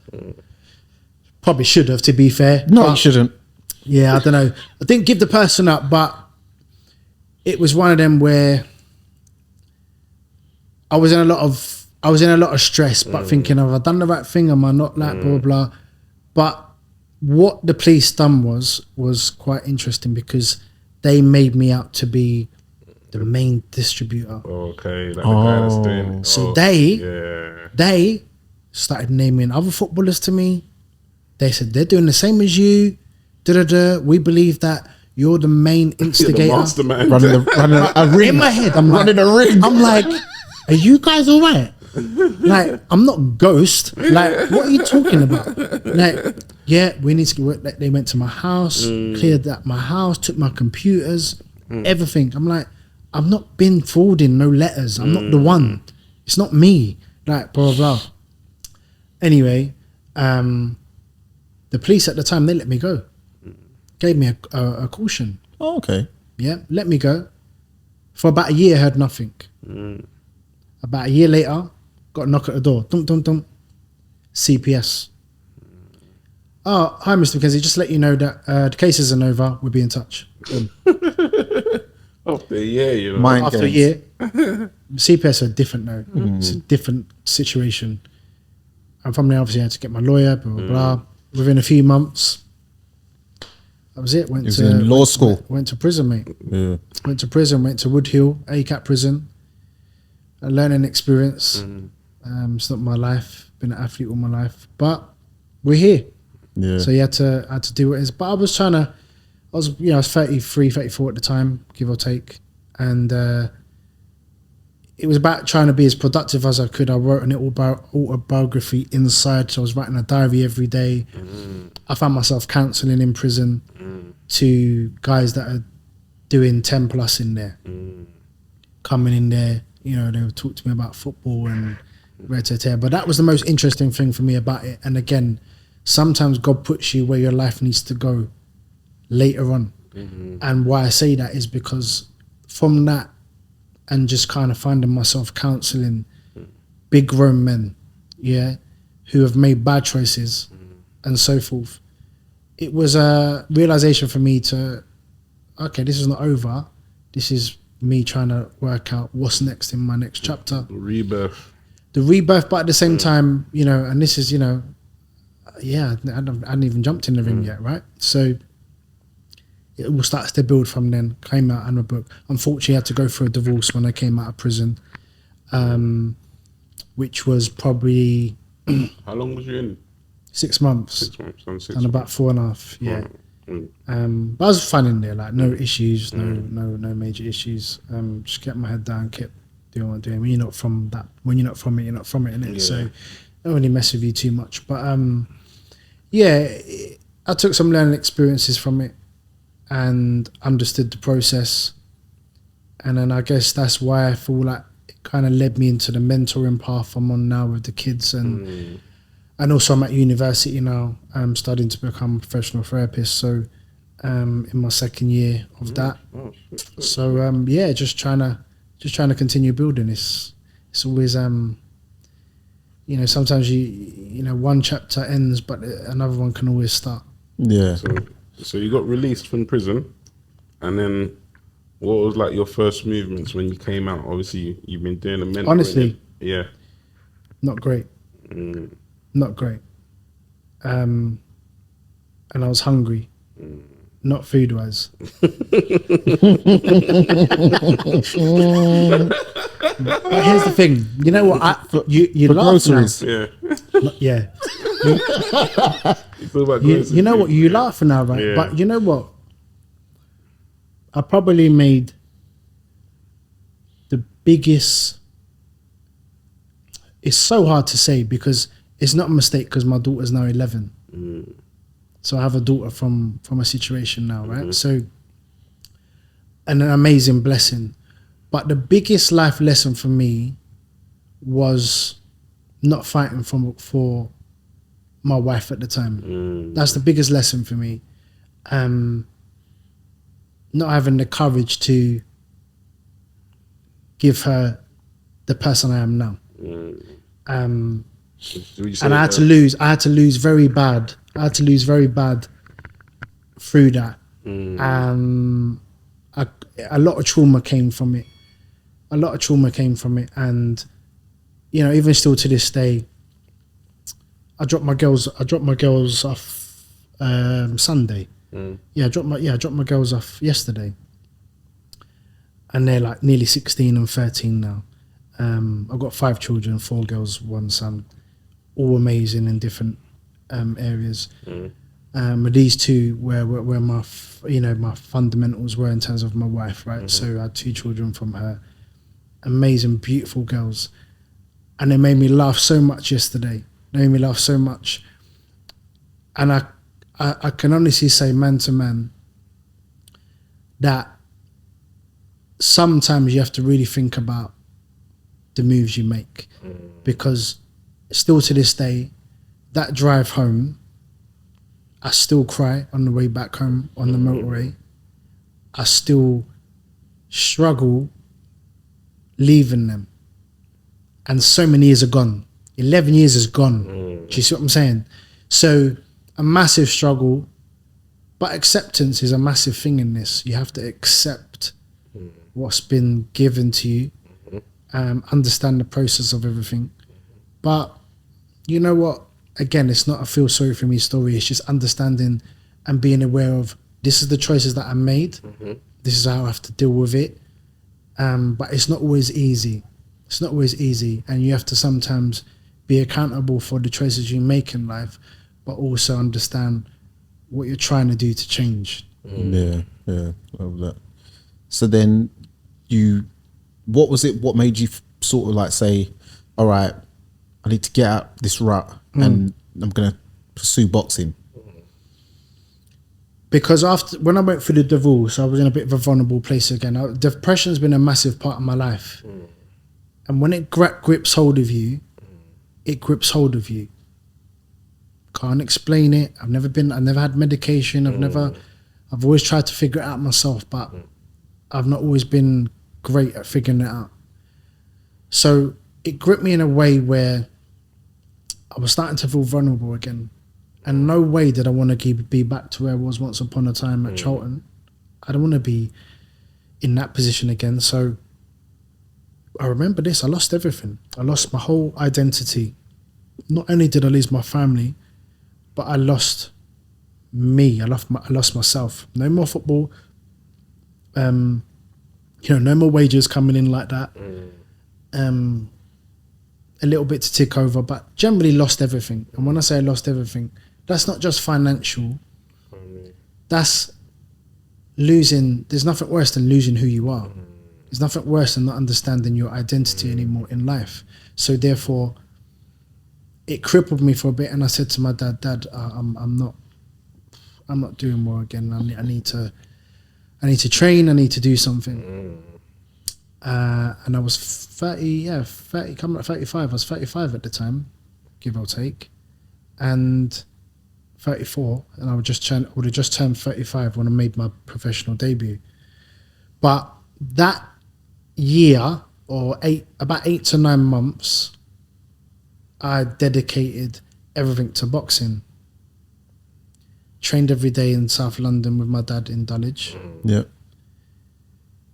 Probably should have, to be fair. No, you shouldn't. Yeah, I don't know. I didn't give the person up, but it was one of them where I was in a lot of stress, but thinking, have I done the right thing? Am I not like blah blah? But what the police done was quite interesting, because they made me out to be the main distributor. Okay, like the guy that's doing it. So they started naming other footballers to me. They said they're doing the same as you. We believe that you're the main instigator. You're the mastermind. running a ring. In my head, I'm running a ring. I'm like, are you guys all right? Like, I'm not Ghost. Like, what are you talking about? Like, yeah, we need to work. Like, they went to my house, cleared up my house, took my computers, everything. I'm like, I've not been forwarding no letters. I'm not the one. It's not me. Like, blah, blah, blah. Anyway, the police at the time, they let me go. Gave me a caution. Oh, okay. Yeah, let me go. For about a year, I heard nothing. About a year later, got a knock at the door. Dum, dum, dum. CPS. Oh, hi, Mr. Mckenzie. Just to let you know that the case isn't over. We'll be in touch. After a year, you know. After a year. CPS are different now. It's a different situation. And from there, obviously, I had to get my lawyer, blah, blah, blah. Within a few months, that was it. Went to law school. Went to prison, mate. Yeah. Went to prison, went to Woodhill, ACAT prison. A learning experience. It's not my life. been an athlete all my life, but we're here. Yeah. So you had to do what it is. But I was 33, 34 at the time, give or take. And it was about trying to be as productive as I could. I wrote an autobiography inside. So I was writing a diary every day. I found myself counselling in prison to guys that are doing 10 plus in there. Coming in there, you know, they would talk to me about football and red-to-tear. But that was the most interesting thing for me about it. And again, sometimes God puts you where your life needs to go later on. And why I say that is because from that and just kind of finding myself counseling big grown men, who have made bad choices and so forth, it was a realization for me to, okay, this is not over. This is me trying to work out what's next in my next chapter. The rebirth, but at the same time, you know, and this is, you know, I hadn't even jumped in the ring yet, right? So it all starts to build from then. Came out on a book. Unfortunately, I had to go through a divorce when I came out of prison, which was probably... How long was you in? 6 months. 6 months. And about 4.5, yeah. But I was fine in there, like no issues, no major issues. Just kept my head down, kept doing what I'm doing. When you're not from it, you're not from it, innit? Yeah. So I don't really mess with you too much. But I took some learning experiences from it and understood the process. And then I guess that's why I feel like it kind of led me into the mentoring path I'm on now with the kids. And also I'm at university now. I'm starting to become a professional therapist. So in my second year of that. So just trying to continue building. It's always you know, sometimes you know, one chapter ends but another one can always start. Yeah. So you got released from prison, and then what was like your first movements when you came out? Obviously you've been doing the mentoring. Honestly, not great. Not great. And I was hungry, not food wise. But here's the thing, you know what? You laugh groceries. now. Yeah. You know what? You laugh now, right? Yeah. But you know what? I probably made the biggest. It's so hard to say because it's not a mistake because my daughter's now 11. So I have a daughter from a situation now, right? So, and an amazing blessing. But the biggest life lesson for me was not fighting for my wife at the time. That's the biggest lesson for me. Not having the courage to give her the person I am now. And I had to lose. I had to lose very bad. I had to lose very bad through that. A lot of trauma came from it. And you know, even still to this day, I dropped my girls off Sunday. I dropped my girls off yesterday, and they're like nearly 16 and 13 now. I've got 5 children, 4 girls, 1 son, all amazing in different areas. But these 2 were my my fundamentals were in terms of my wife, right? So I had 2 children from her, amazing, beautiful girls, and they made me laugh so much yesterday. They made me laugh so much, and I can honestly say, man to man, that sometimes you have to really think about the moves you make, because still to this day, that drive home, I still cry on the way back home on the motorway. I still struggle leaving them, and so many years are gone. 11 years is gone. Do you see what I'm saying? So a massive struggle, but acceptance is a massive thing in this. You have to accept what's been given to you, understand the process of everything. But you know what? Again, it's not a feel sorry for me story. It's just understanding and being aware of, this is the choices that I made. This is how I have to deal with it. But it's not always easy. It's not always easy. And you have to sometimes be accountable for the choices you make in life, but also understand what you're trying to do to change. Yeah, love that. So then what was it, what made you sort of like say, all right, I need to get out this rut and I'm going to pursue boxing? Because when I went through the divorce, I was in a bit of a vulnerable place again. Depression's been a massive part of my life. And when it grips hold of you, it grips hold of you. Can't explain it. I've never had medication. I've always tried to figure it out myself, but I've not always been great at figuring it out. So it gripped me in a way where I was starting to feel vulnerable again. And no way did I want to be back to where I was once upon a time at Charlton. I don't want to be in that position again. So I remember this, I lost everything. I lost my whole identity. Not only did I lose my family, but I lost me. I lost myself. No more football. No more wages coming in like that. A little bit to tick over, but generally lost everything. And when I say I lost everything, that's not just financial. That's losing. There's nothing worse than losing who you are. There's nothing worse than not understanding your identity anymore in life. So therefore, it crippled me for a bit, and I said to my dad, I'm not doing well again. I need to train. I need to do something. And I was 30, coming at 35. I was 35 at the time, give or take, and 34, and I would have just turned 35 when I made my professional debut. But that year, or about 8 to 9 months, I dedicated everything to boxing. Trained every day in South London with my dad in Dulwich. Yeah.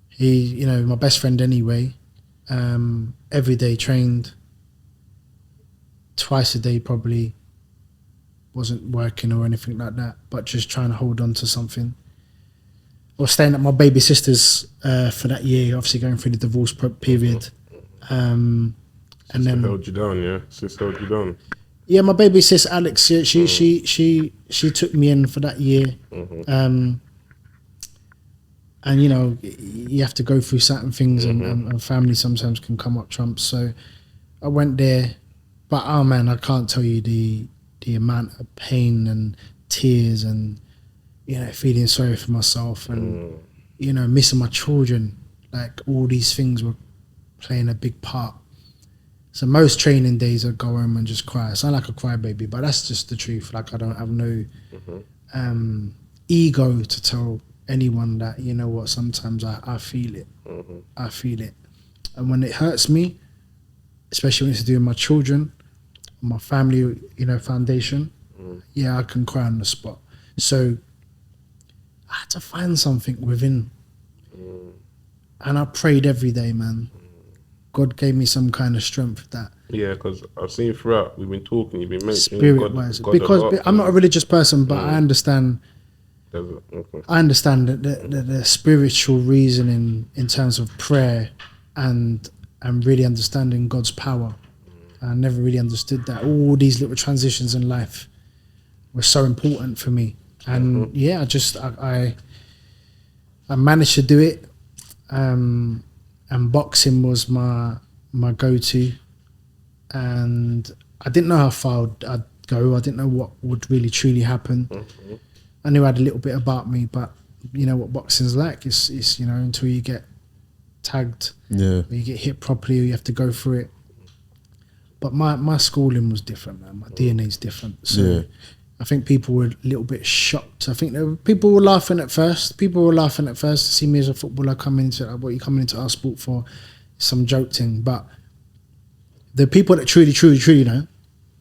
He, my best friend anyway. Every day trained. Twice a day probably. Wasn't working or anything like that, but just trying to hold on to something. I was staying at my baby sister's for that year, obviously going through the divorce period. And then held you down, yeah? Sister held you down. Yeah, my baby sis Alex, yeah, she took me in for that year. And you have to go through certain things, and family sometimes can come up trumps. So I went there, but oh man, I can't tell you the amount of pain and tears and feeling sorry for myself and missing my children. Like all these things were playing a big part. So most training days I go home and just cry. I sound like a crybaby, but that's just the truth. Like I don't have no ego to tell anyone that, sometimes I feel it. I feel it. And when it hurts me, especially when it's to do with my children, my family, foundation, I can cry on the spot. So I had to find something within. And I prayed every day, man. God gave me some kind of strength that. Yeah, because I've seen throughout, we've been talking, you've been mentioning spirit-wise. Because I'm not a religious person, but I understand. I understand the spiritual reasoning in terms of prayer and really understanding God's power. I never really understood that. All these little transitions in life were so important for me. And I managed to do it. And boxing was my go-to. And I didn't know how far I'd go. I didn't know what would really truly happen. I knew I had a little bit about me, but you know what boxing's like. It's until you get tagged, or you get hit properly, or you have to go through it. But my schooling was different, man. My DNA's different. So I think people were a little bit shocked. I think people were laughing at first. People were laughing at first to see me as a footballer coming into what you coming into our sport for, some joke thing. But the people that truly know,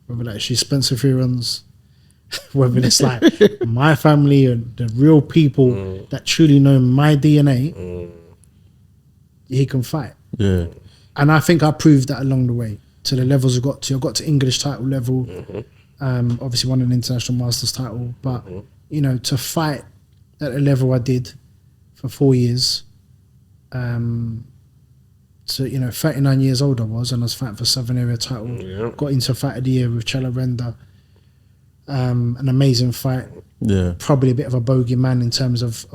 whether that's Spencer Fearons, whether it's like my family or the real people that truly know my DNA, he can fight. Yeah. And I think I proved that along the way to the levels I got to. I got to English title level. Obviously won an international masters title, but to fight at a level I did for 4 years, to to, 39 years old I was, and I was fighting for Southern Area title. Yeah. Got into Fight of the Year with Chella Renda. An amazing fight. Yeah. Probably a bit of a bogey man in terms of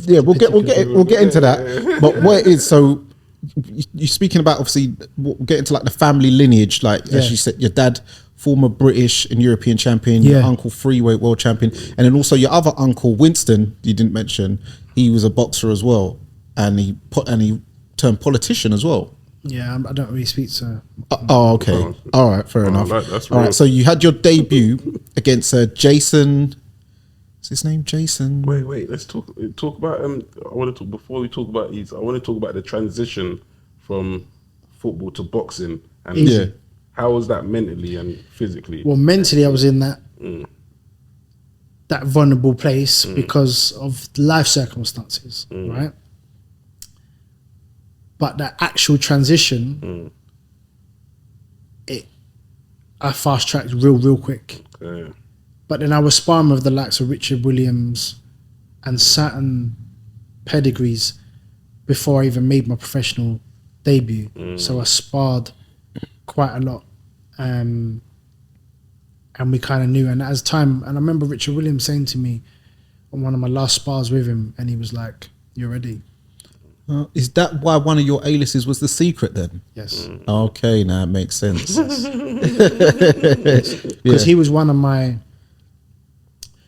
Yeah, we'll get into that. But what it is, so you're speaking about, obviously, we'll get into like the family lineage, like as you said, your dad, former British and European champion, your uncle, freeweight world champion, and then also your other uncle, Winston, you didn't mention, he was a boxer as well, and he turned politician as well. Yeah, I don't really speak to. Oh, okay. All right, fair enough. That's all right, so you had your debut against Jason. What's his name? Jason. Wait. Let's talk about. I want to talk before we talk about these. I want to talk about the transition from football to boxing, and how was that mentally and physically? Well, mentally, I was in that vulnerable place because of life circumstances, right? But that actual transition, I fast tracked real quick. Okay. But then I was sparring with the likes of Richard Williams and certain pedigrees before I even made my professional debut. So I sparred quite a lot. And we kind of knew. And as time, and I remember Richard Williams saying to me on one of my last spars with him, and he was like, "You're ready." Is that why one of your A-listers was The Secret then? Yes. Okay, now it makes sense. Because he was one of my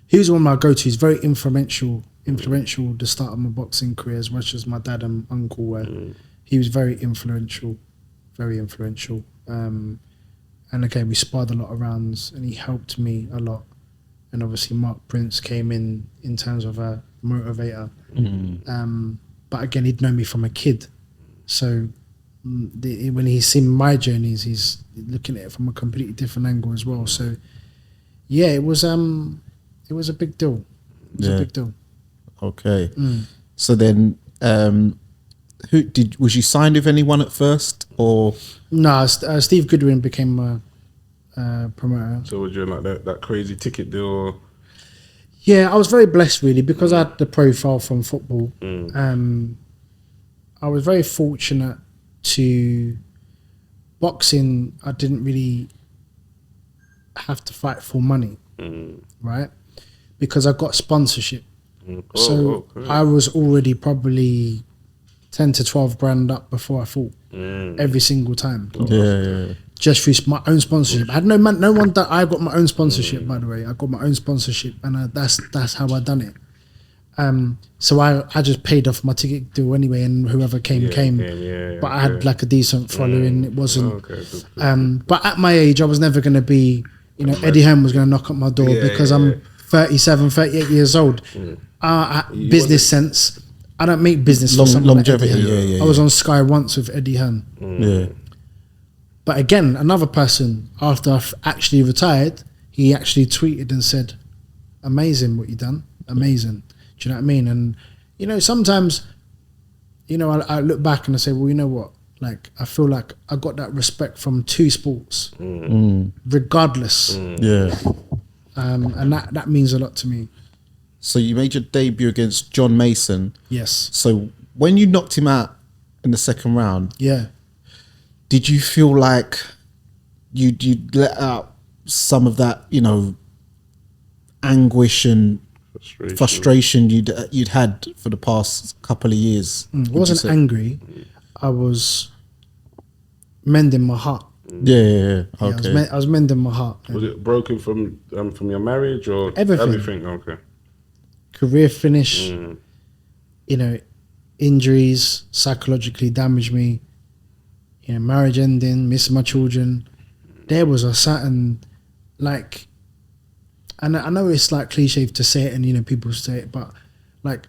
go-tos, very influential the start of my boxing career, as much as my dad and uncle were. He was very influential. And again, we sparred a lot of rounds, and he helped me a lot. And obviously Mark Prince came in terms of a motivator. But again, he'd known me from a kid. So when he's seen my journeys, he's looking at it from a completely different angle as well. So yeah, it was a big deal. It was a big deal. Okay. So then, was you signed with anyone at first, or? No, Steve Goodwin became my promoter. So was you like that crazy ticket deal? Yeah, I was very blessed really because I had the profile from football. I was very fortunate to boxing. I didn't really have to fight for money, right? Because I got sponsorship. I was already probably 10 to 12 grand up before I fought every single time. Just through my own sponsorship. I had no one that I got my own sponsorship, by the way. I got my own sponsorship, and that's how I done it. So I just paid off my ticket deal anyway, and whoever came. But I had like a decent following. It wasn't. But at my age, I was never going to be. Eddie Hearn was going to knock at my door because I'm 37, 38 years old. Business sense. I don't make business for someone longevity. Like I was on Sky once with Eddie Hearn. But again, another person, after I've actually retired, he actually tweeted and said, "Amazing what you done. Amazing." Do you know what I mean? And, sometimes, I look back and I say, well, you know what? Like, I feel like I got that respect from two sports, regardless. And that means a lot to me. So you made your debut against John Mason. Yes. So when you knocked him out in the second round, did you feel like you'd let out some of that, anguish and frustration you'd had for the past couple of years? I wasn't angry. I was mending my heart. Okay. I was mending my heart. Was it broken from your marriage or everything? Okay. Career finish. Injuries psychologically damaged me. Marriage ending, missing my children. There was a certain, like, and I know it's like cliche to say it, and people say it, but like,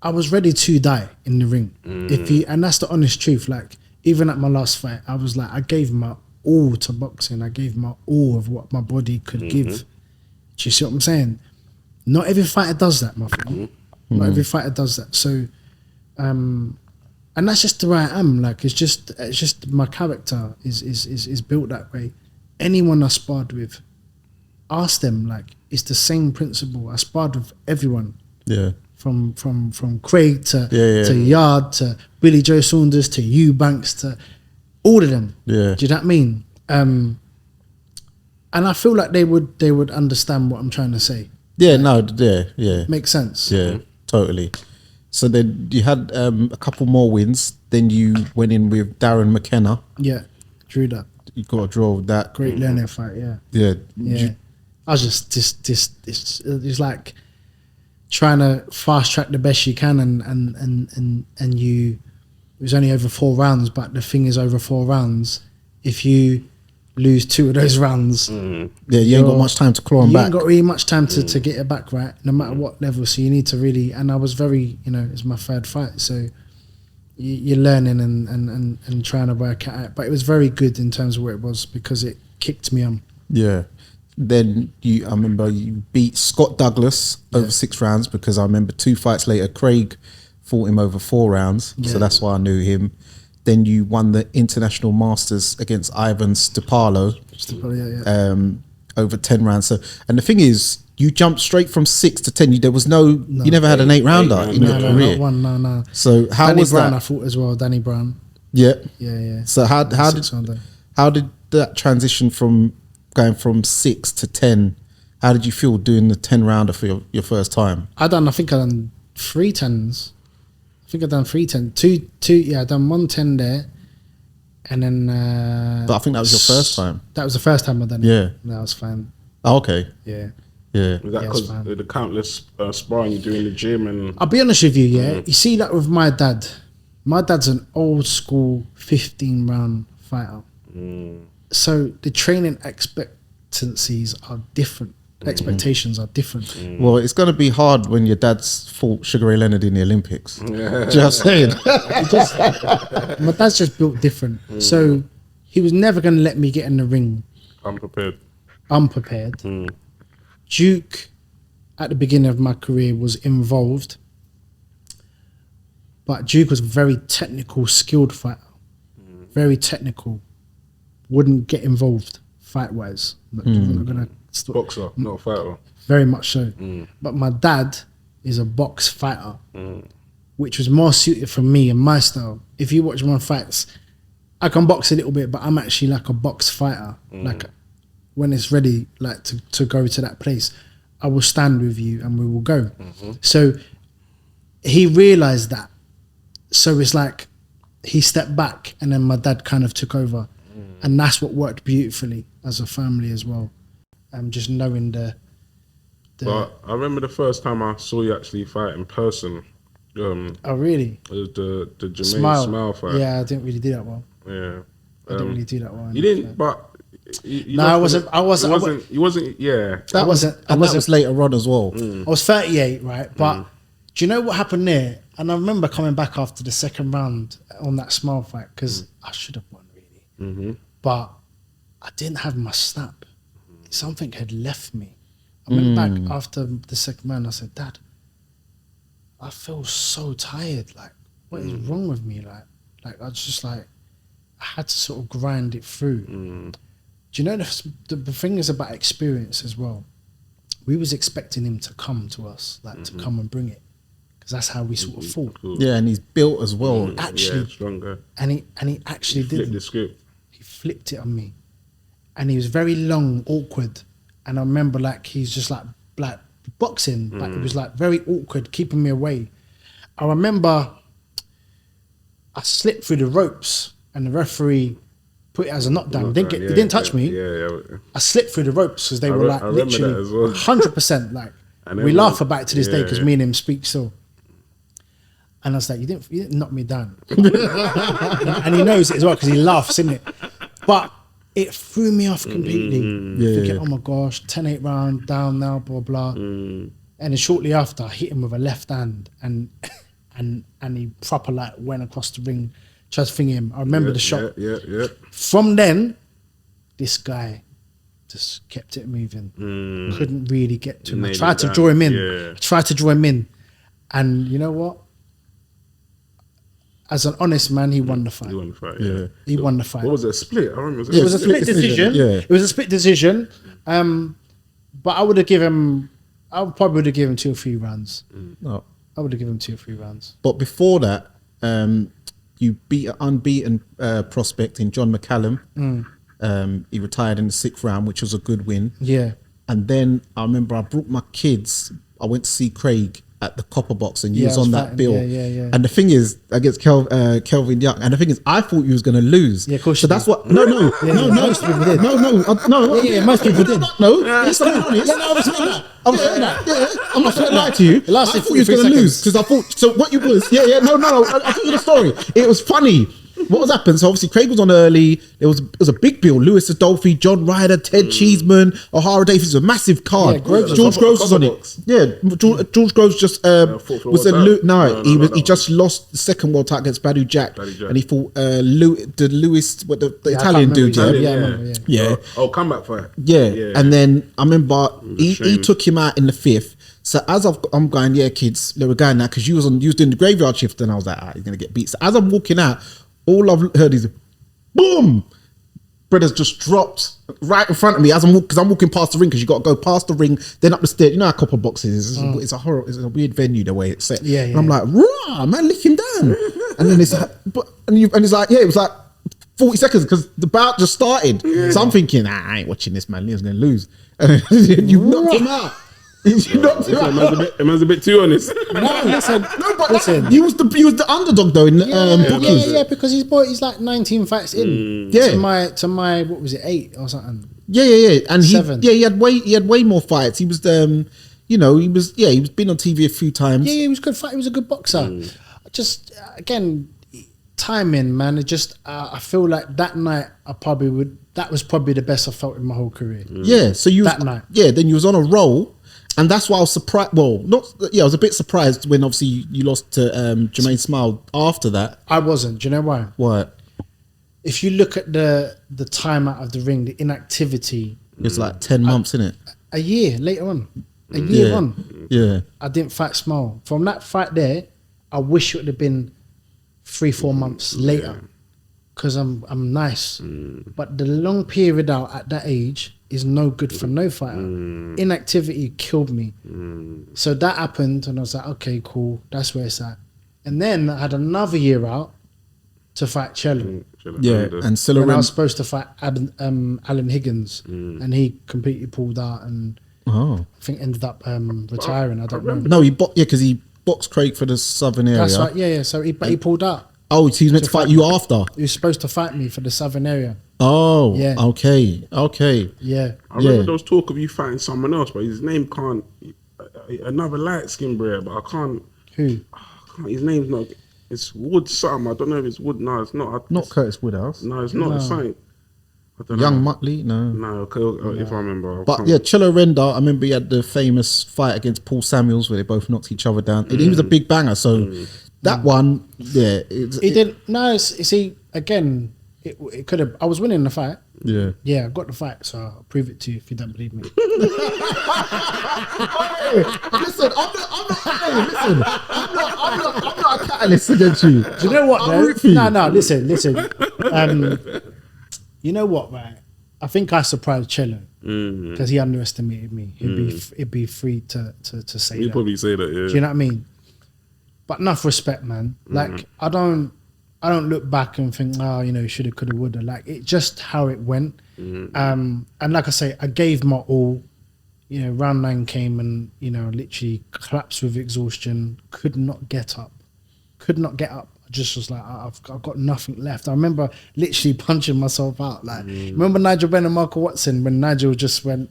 I was ready to die in the ring. And that's the honest truth. Like, even at my last fight, I was like, I gave my all to boxing. I gave my all of what my body could give. Do you see what I'm saying? Not every fighter does that, my friend. Not every fighter does that. So, and that's just the way I am. Like, it's just my character is built that way. Anyone I sparred with, ask them. Like, it's the same principle. I sparred with everyone. from Craig to Yeah. Yard to Billy Joe Saunders to Eubanks to all of them. Yeah. Do you know what I mean? And I feel like they would understand what I'm trying to say. Yeah, no, yeah. Makes sense. Yeah, totally. So then you had a couple more wins. Then you went in with Darren McKenna. Yeah, drew that. You got a draw with that. Great learning fight. Yeah. Yeah. Yeah. I was just it's like trying to fast track the best you can, and you. It was only over 4 rounds, but the thing is, over 4 rounds, if you lose 2 of those rounds, Yeah, you ain't got much time to claw them you back. ain't got really much time to get it back, right? No matter what level. So you need to really. And I was very, it's my 3rd fight, so you're learning and trying to work it out. But it was very good in terms of where it was because it kicked me on. Yeah. Then I remember you beat Scott Douglas over 6 rounds because I remember 2 fights later, Craig fought him over 4 rounds. Yeah. So that's why I knew him. Then you won the International Masters against Ivan Stepalo over 10 rounds. So, and the thing is, you jumped straight from 6 to 10. There was you never had an 8 rounder in your career. Not one, no. So how Danny was Brown, that? I fought as well. Danny Brown. Yeah. Yeah. So how did that transition from going from 6 to 10? How did you feel doing the 10 rounder for your first time? I think I done 3 10s. I think I done 3 10. Two. Yeah, I done 1 10 there, and then. But I think that was your first time. That was the first time I done it. Yeah. That was fine. Oh, okay. Yeah. Yeah. Was that because the countless sparring you do in the gym and? I'll be honest with you, yeah. You see that with my dad. My dad's an old school 15 round fighter. So the training expectancies are different. Expectations are different. Well, it's going to be hard when your dad's fought Sugar Ray Leonard in the Olympics. Do you know what I'm saying? My dad's just built different. So he was never going to let me get in the ring unprepared. Duke, at the beginning of my career, was involved. But Duke was a very technical, skilled fighter. Very technical. Wouldn't get involved fight-wise. I'm not gonna boxer, not a fighter. Very much so. But my dad is a box fighter, which was more suited for me and my style. If you watch my fights, I can box a little bit, but I'm actually like a box fighter. Like when it's ready, like to go to that place, I will stand with you and we will go. So he realized that. So it's like he stepped back and then my dad kind of took over. And that's what worked beautifully as a family as well. Just knowing the. But I remember the first time I saw you actually fight in person. Oh really? It was the Jermaine Smile fight. Yeah, I didn't really do that well. Yeah, I didn't really do that well. You didn't, but no, I wasn't. You wasn't. Yeah, that wasn't. And that was later on as well. I was 38, right? But do you know what happened there? And I remember coming back after the 2nd round on that Smile fight because I should have won really, but I didn't have my snap. Something had left me. I went back after the 2nd round. I said, Dad, I feel so tired. Like, what is wrong with me? Like I was just like, I had to sort of grind it through. Do you know the thing is about experience as well? We was expecting him to come to us, like to come and bring it, because that's how we sort of fought. Yeah, and he's built as well. Actually, stronger. And he actually did. Flipped the script. He flipped it on me, and he was very long, awkward. And I remember like he's just like boxing, but it was like very awkward, keeping me away. I remember I slipped through the ropes, and the referee put it as a knockdown. He didn't touch me. Yeah. I slipped through the ropes because they were like literally 100%. Like we laugh about it to this day because me and him speak still. And I was like, you didn't knock me down. And he knows it as well because he laughs, isn't it? But it threw me off completely. Thinking, oh my gosh, 10-8 round, down now, blah, blah. And then shortly after, I hit him with a left hand and he proper like went across the ring, tried to finger him. I remember the shot. Yeah. From then, this guy just kept it moving. Couldn't really get to him. I tried to draw him in. Yeah. I tried to draw him in. And you know what? As an honest man, he won the fight. He won the fight, He won the fight. What was it, a split? I remember it was a split decision. Yeah. It was a split decision. But I probably would have given him 2 or 3 rounds. No. I would have given him 2 or 3 rounds. But before that, you beat an unbeaten prospect in John McCallum. He retired in the 6th round, which was a good win. Yeah. And then I remember I brought my kids. I went to see Craig at the Copper Box, and he was on that bill. Yeah. And the thing is, against Kelvin Young, and the thing is, I thought you was going to lose. Yeah, of course. So that's what. No. Most people did. No. Yeah, most people did. No. Yes, I'm honest. Yeah, no, I was saying that. I was saying that. Yeah, I'm not going to lie to you. It lasted I thought you was going to 43 lose because I thought. So what you was? Yeah. No. I told you the story. It was funny. What was happened? So obviously Craig was on early. It was a big bill. Lewis Adolphe, John Ryder, Ted Cheeseman, O'Hara Davies. A massive card. Yeah, Groves George Groves was on it. Yeah, George Groves just was a he just lost the second world title against Badu Jack, and he fought Lewis, what the Italian dude. Yeah. Oh, comeback fight. Yeah. And then I remember he took him out in the 5th. So as I'm going, yeah, kids, they were going now because you was doing the graveyard shift, and I was like, he's gonna get beat. So as I'm walking out, all I've heard is boom. Brothers just dropped right in front of me as I'm walking past the ring, because you got to go past the ring, then up the stairs. You know how Copper Box is. It's a weird venue the way it's set. Yeah. And I'm like, raw, man, lick him down. And then it's like, it's like, yeah, it was like 40 seconds because the bout just started. Yeah. So I'm thinking, I ain't watching this, man. Leon's gonna lose. And then you knocked him out. It man's a bit too honest. No, listen. He was the underdog though in bookies. Yeah, because he's like 19 fights in. To my what was it, 8 or something? Yeah. And 7. he had way more fights. He was he was been on TV a few times. Yeah, he was good fight. He was a good boxer. Just again, timing, man. It just I feel like that night that was probably the best I felt in my whole career. Yeah, so night. Yeah, then you was on a roll. And that's why I was surprised. Well, I was a bit surprised when obviously you lost to Jermaine Smile after that. I wasn't. Do you know why? What? If you look at the time out of the ring, the inactivity. It's like 10 months, isn't it? A year later on. A year on. Yeah. I didn't fight Smile. From that fight there, I wish it would have been 3-4 months later. Because I'm nice. But the long period out at that age is no good for no fighter. Inactivity killed me. So that happened, and I was like, okay, cool, that's where it's at. And then I had another year out to fight Cello. And Silla when I was supposed to fight Alan Higgins, and he completely pulled out, and I think ended up retiring. I don't know. No, because he boxed Craig for the Southern area. That's right. Yeah. So he pulled out. Oh, so he was meant to fight you after. He was supposed to fight me for the Southern area. Oh, yeah. Okay. Yeah. I remember there was talk of you fighting someone else, but his name can't. Another light skin bro, but I can't. Who? His name's not. It's Wood something. I don't know if it's Wood. No, it's not. Not Curtis Woodhouse. No, it's not. It's something. Young Muttley, no. No, okay, if I remember. But yeah, Cello Renda, I remember he had the famous fight against Paul Samuels where they both knocked each other down. He was a big banger, so that one, yeah. He did. No, see, again, it could have. I was winning the fight. Yeah. Yeah, I got the fight, so I'll prove it to you if you don't believe me. Listen, I'm not a catalyst against you. Do you know what, No, listen. You know what, right? I think I surprised Cello because he underestimated me. He'd be free to say that. He'd probably say that, yeah. Do you know what I mean? But enough respect, man. Like I don't look back and think, shoulda, coulda, woulda. Like it just how it went. And like I say, I gave my all. Round 9 came and literally collapsed with exhaustion. Could not get up. I just was like, I've got nothing left. I remember literally punching myself out. Like, remember Nigel Benn and Michael Watson when Nigel just went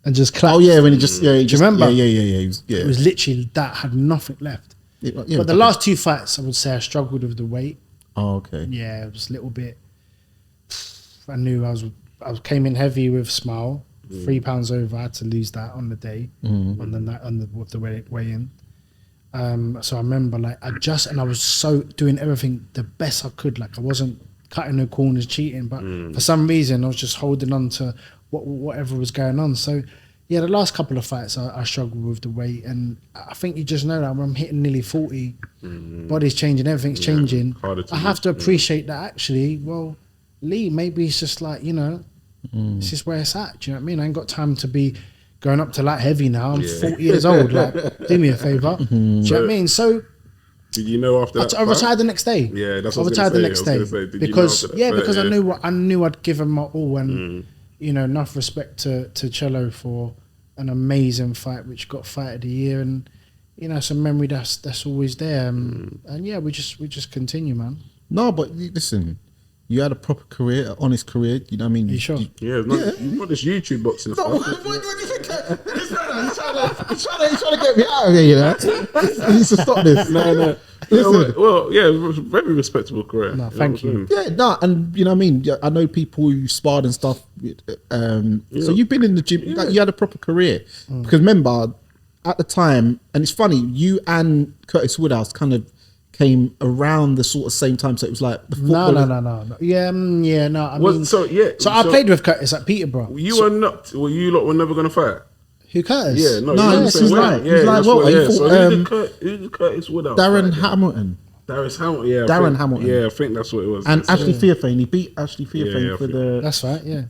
and just clapped? Oh yeah, when he just do you remember? Yeah. It was literally that, had nothing left. But the last 2 fights, I would say I struggled with the weight. Oh, okay. Yeah, it was a little bit. I knew I came in heavy with Smile, 3 pounds over. I had to lose that on the day, with the weigh in. So I remember I was so doing everything the best I could. Like I wasn't cutting no corners, cheating, but for some reason I was just holding on to whatever was going on. So yeah, the last couple of fights I struggled with the weight, and I think you just know that when I'm hitting nearly 40, body's changing, everything's changing. I have to appreciate that actually. Well, Lee, maybe it's just like it's just where it's at. Do you know what I mean? I ain't got time to be going up to light heavy now. I'm 40 years old. Like, do me a favor. Do you know what I mean? So did you know after that? I retired the next day. Yeah, that's I what I was retired the gonna next say. I day was gonna say, did you know because after that because fight? I knew I'd given my all, and you know, enough respect to Cello for an amazing fight, which got fight of the year, and you know, some memory that's always there, and yeah, we just continue, man. No, but listen, you had a proper career, an honest career. You know what I mean? Are you sure? Yeah, not this YouTube boxing stuff. What do you think? He's trying to get me out of here, you know? He needs to stop this. No. Listen. Well, yeah, very respectable career. No, thank you. Yeah, no, and you know what I mean? I know people who sparred and stuff. So you've been in the gym, like, you had a proper career. Because remember, at the time, and it's funny, you and Curtis Woodhouse kind of came around the sort of same time. So it was like the football. No. Yeah, no. I mean, So I played with Curtis at Peterborough. You were not. Well, you lot were never gonna fight. Who, Curtis? Yeah, no. No, you this said is when. like- Yeah, he's like, that's what, what. he Yeah. fought, So who did Curtis Woodhouse? Darren fight? Hamilton. Darius Hamilton. Yeah, Darren Hamilton. Yeah, I think that's what it was. And Ashley Fearfane. He beat Ashley Fearfane Yeah, for I the... That's right. Yeah,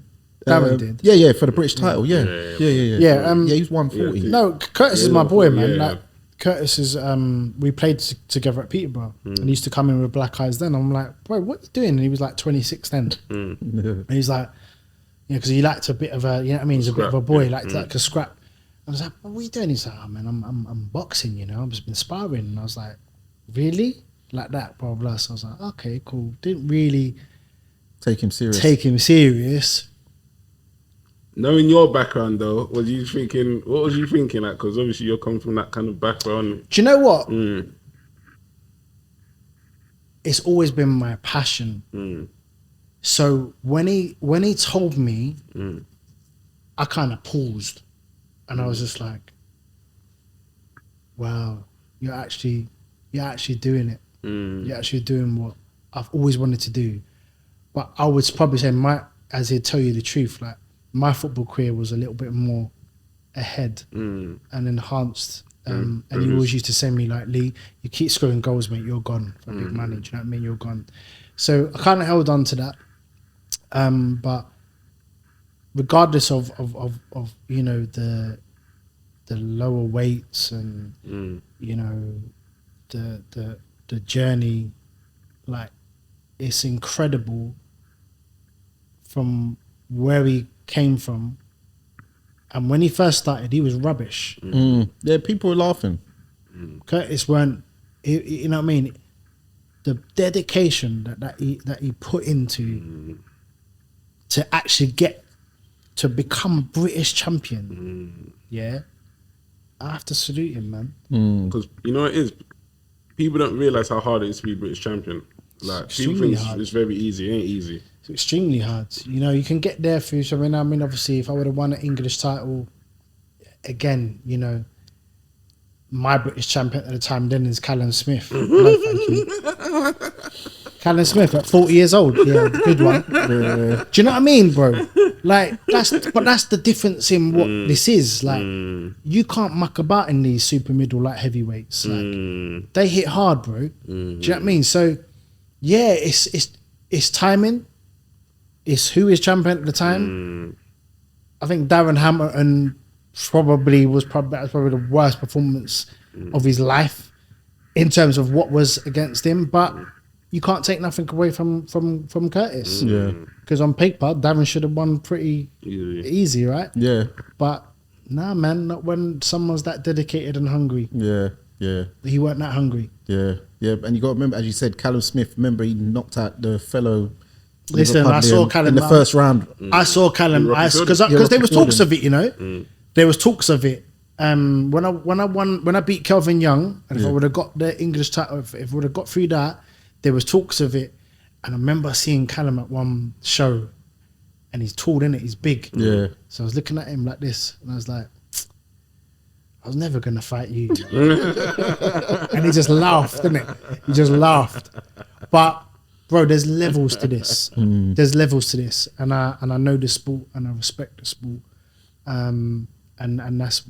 Darren did. Yeah, for the British title. Yeah. Yeah, He was 140. No, Curtis is my boy, man. Yeah. Like Curtis is. We played together at Peterborough, and he used to come in with black eyes. Then I'm like, bro, what are you doing? And he was like 26 then. And he's like, yeah, because he liked a bit of a, you know what I mean? He's a bit of a boy, liked like a scrap. I was like, what are you doing? He's like, oh man, I'm boxing, you know. I've just been sparring. And I was like, really? Like that, blah blah. So I was like, okay, cool. Didn't really Take him serious. take him serious. Knowing your background though, what was you thinking? Like, because obviously you're coming from that kind of background. Do you know what? It's always been my passion. So when he told me, I kind of paused, and I was just like, "Wow, you're actually doing it. You're actually doing what I've always wanted to do." But I would probably say as he'd tell you the truth, like my football career was a little bit more ahead and enhanced. And he always used to send me like, Lee, you keep scoring goals, mate, you're gone for big money. Do you know what I mean? You're gone. So I kind of held on to that. But regardless of you know the lower weights and you know the journey, like it's incredible from where he came from. And when he first started, he was rubbish. Yeah, people were laughing. Curtis weren't, you know what I mean? The dedication that he put into to actually get to become a British champion, yeah, I have to salute him, man. Because you know what it is, people don't realise how hard it is to be British champion. Like people extremely think hard. it's very easy. It ain't easy. It's extremely hard. You know, you can get there through something. I mean, obviously, if I would have won an English title, again, you know, my British champion at the time then is Callum Smith. No, thank you. Callum Smith at 40 years old. Yeah, good one. Do you know what I mean, bro? Like, that's the difference in what this is. Like, you can't muck about in these super middle light heavyweights. Like, they hit hard, bro. Do you know what I mean? So, yeah, it's timing. It's who is champion at the time. I think Darren Hamilton probably the worst performance of his life in terms of what was against him. But you can't take nothing away from Curtis. Yeah. Because on paper, Darren should have won pretty easy, right? Yeah. But nah, man, not when someone's that dedicated and hungry. Yeah. He weren't that hungry. Yeah. And you got to remember, as you said, Callum Smith, remember he knocked out the fellow... Listen, I saw Callum in the first round. I saw Callum because there was talks of it, you know. There was talks of it. When I beat Kelvin Young, and if I would have got the English title, if I would have got through that, there was talks of it. And I remember seeing Callum at one show, and he's tall, innit? He's big. Yeah. So I was looking at him like this, and I was like, I was never gonna fight you. And he just laughed, didn't it? He just laughed. But bro, there's levels to this. There's levels to this, and I know the sport, and I respect the sport, and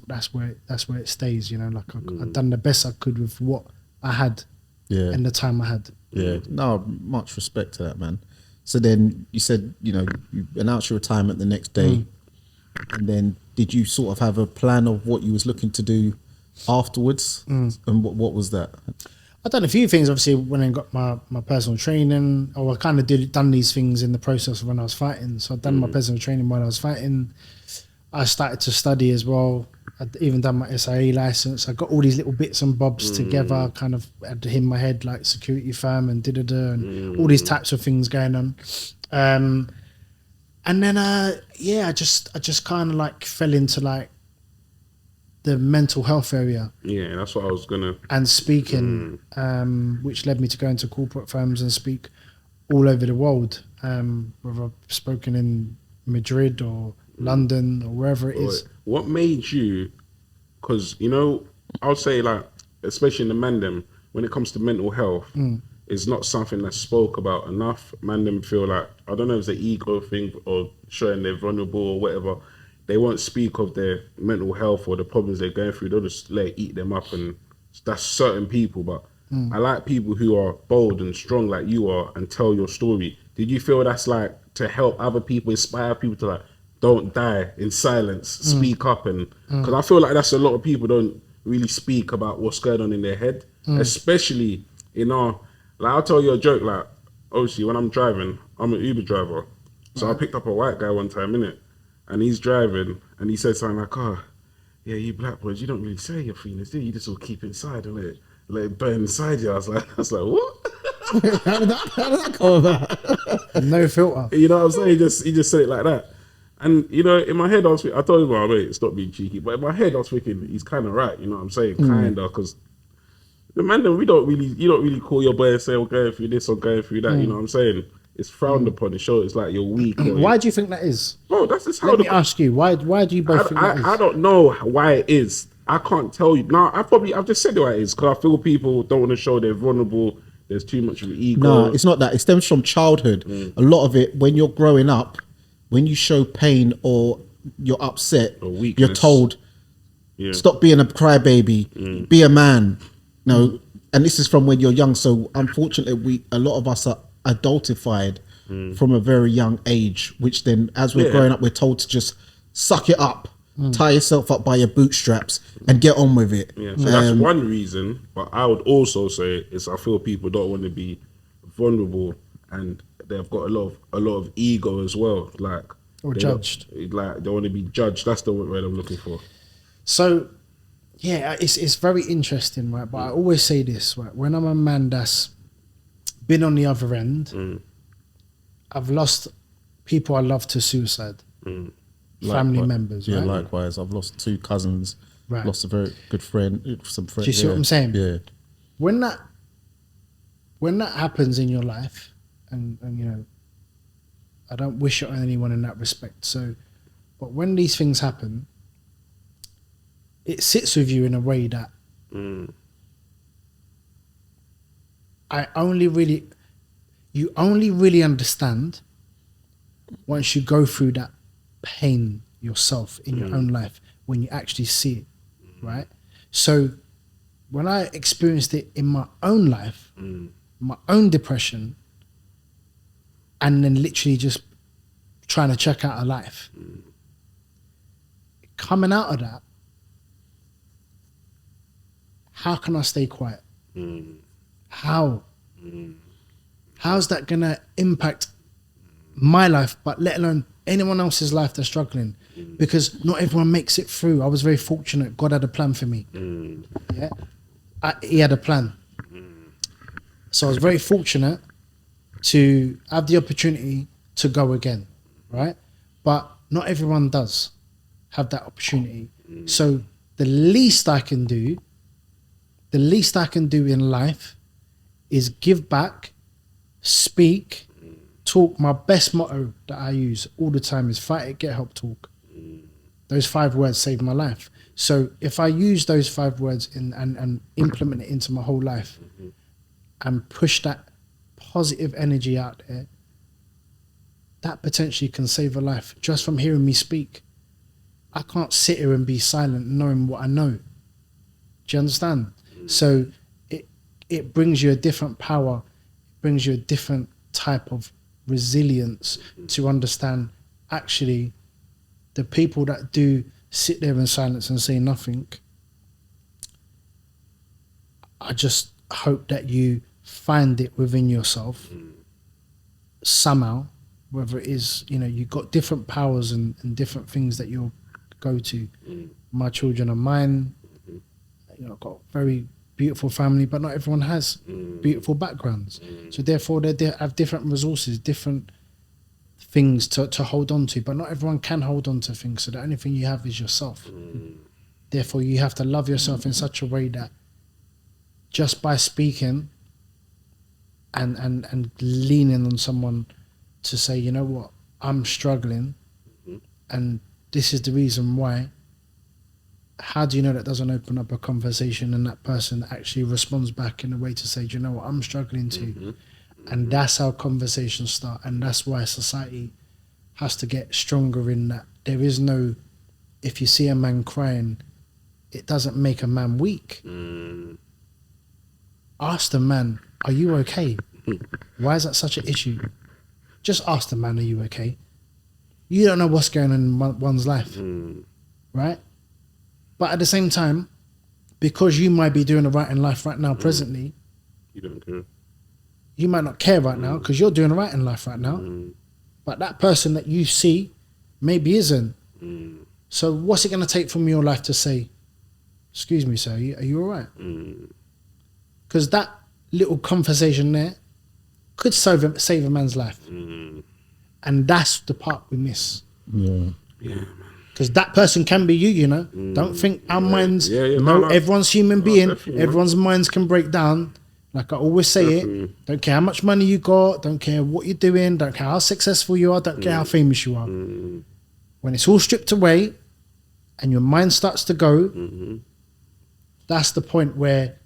that's where it stays. You know, like I've done the best I could with what I had, and the time I had. Yeah, no, much respect to that, man. So then you said, you know, you announced your retirement the next day, and then did you sort of have a plan of what you was looking to do afterwards? And what was that? I've done a few things. Obviously, when I got my personal training, or I kind of done these things in the process of when I was fighting. So I've done my personal training while I was fighting. I started to study as well. I'd even done my SIA license. I got all these little bits and bobs together, kind of had in my head like security firm and and all these types of things going on. And then, I just kind of like fell into like the mental health area. Yeah, that's what I was gonna. And speaking, which led me to go into corporate firms and speak all over the world, whether I've spoken in Madrid or London or wherever it is. What made you? Because I'll say like, especially in the mandem, when it comes to mental health, it's not something that's spoke about enough. Mandem feel like, I don't know if it's an ego thing or showing they're vulnerable or whatever. They won't speak of their mental health or the problems they're going through. They'll just let it eat them up, and that's certain people. But I like people who are bold and strong like you are and tell your story. Did you feel that's like to help other people, inspire people to like, don't die in silence, speak up? And because I feel like that's a lot of people don't really speak about what's going on in their head, especially in our, like I'll tell you a joke, like obviously when I'm driving, I'm an Uber driver. So I picked up a white guy one time, innit? And he's driving, and he said something like, "Oh, yeah, you black boys, you don't really say your feelings, do you? You just all keep inside and let it burn inside you." I was like, "What?" How did that come about? No filter. You know what I'm saying? He just said it like that. And in my head, I told him, "Oh, mate, stop being cheeky." But in my head, I was thinking, he's kind of right. You know what I'm saying? Kinda, because the man, you don't really call your boy and say, "I'm going through this or going through that." You know what I'm saying? It's frowned upon. It shows it's like you're weak. Why do you think that is? Bro, that's just how. Let me ask you. Why do you both think that is? I don't know why it is. I can't tell you. No, I've just said why it is, because I feel people don't want to show they're vulnerable. There's too much of ego. No, it's not that. It stems from childhood. A lot of it, when you're growing up, when you show pain or you're upset, Or weakness. you're told, stop being a crybaby, be a man. No, and this is from when you're young. So unfortunately, a lot of us are adultified from a very young age, which then as we're growing up, we're told to just suck it up, tie yourself up by your bootstraps and get on with it. Yeah, so that's one reason. But I would also say I feel people don't want to be vulnerable, and they've got a lot of ego as well, or judged. Like they want to be judged. That's the word I'm looking for. So yeah, it's very interesting, right? But I always say this, right? When I'm a man that's been on the other end, I've lost people I love to suicide, family members. Yeah, right? likewise. I've lost 2 cousins. Right. Lost a very good friend. Some friends. Do you see what I'm saying? Yeah. When that happens in your life, and I don't wish it on anyone in that respect. So, but when these things happen, it sits with you in a way that you only really understand once you go through that pain yourself in your own life, when you actually see it, right? So when I experienced it in my own life, my own depression, and then literally just trying to check out a life, coming out of that, how can I stay quiet? How? How's that going to impact my life, but let alone anyone else's life that's struggling? Because not everyone makes it through. I was very fortunate. God had a plan for me. Yeah, He had a plan. So I was very fortunate to have the opportunity to go again, right? But not everyone does have that opportunity. So the least I can do in life is give back, speak, talk. My best motto that I use all the time is fight it, get help, talk. Those 5 words saved my life. So if I use those 5 words and implement it into my whole life and push that positive energy out there, that potentially can save a life just from hearing me speak. I can't sit here and be silent knowing what I know. Do you understand? So it brings you a different power, it brings you a different type of resilience to understand actually the people that do sit there in silence and say nothing, I just hope that you find it within yourself somehow, whether it is, you know, you've got different powers and different things that you'll go to. My children are mine. You know, I've got a very beautiful family, but not everyone has beautiful backgrounds. So therefore they have different resources, different things to hold on to, but not everyone can hold on to things. So the only thing you have is yourself. Therefore you have to love yourself in such a way that just by speaking and leaning on someone to say, you know what, I'm struggling and this is the reason why, how do you know that doesn't open up a conversation and that person actually responds back in a way to say, do you know what, I'm struggling too. And that's how conversations start. And that's why society has to get stronger in that. There is no, if you see a man crying, it doesn't make a man weak. Ask the man, are you okay? Why is that such an issue? Just ask the man, are you okay? You don't know what's going on in one's life, right? But at the same time, because you might be doing the right in life right now, presently, You don't care. you might not care right now because you're doing the right in life right now. But that person that you see maybe isn't. So what's it going to take from your life to say, excuse me, sir, are you all right? Because that little conversation there could save a man's life. And that's the part we miss. Yeah. Because that person can be you, you know. Don't think our minds, no, everyone's human being, everyone's minds can break down. Like I always say it, don't care how much money you got, don't care what you're doing, don't care how successful you are, don't care how famous you are. When it's all stripped away and your mind starts to go, that's the point where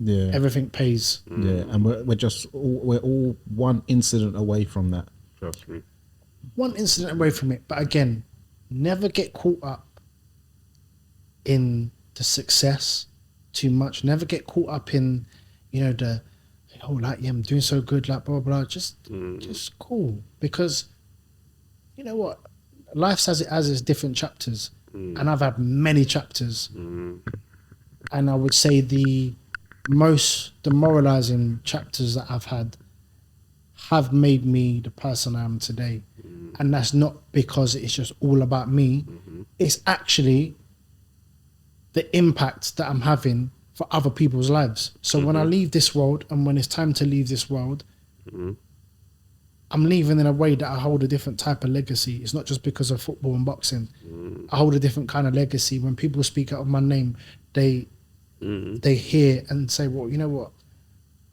everything pays. Yeah, and we're all one incident away from that. Trust me. One incident away from it. But again, never get caught up in the success too much. Never get caught up in, you know, the, oh, like, yeah, I'm doing so good, like, blah, blah, blah. Just cool. Because, you know what? Life has its different chapters. And I've had many chapters. And I would say the most demoralizing chapters that I've had have made me the person I am today. And that's not because it's just all about me. It's actually the impact that I'm having for other people's lives. So when I leave this world and when it's time to leave this world, I'm leaving in a way that I hold a different type of legacy. It's not just because of football and boxing. I hold a different kind of legacy. When people speak out of my name, they hear and say, well, you know what?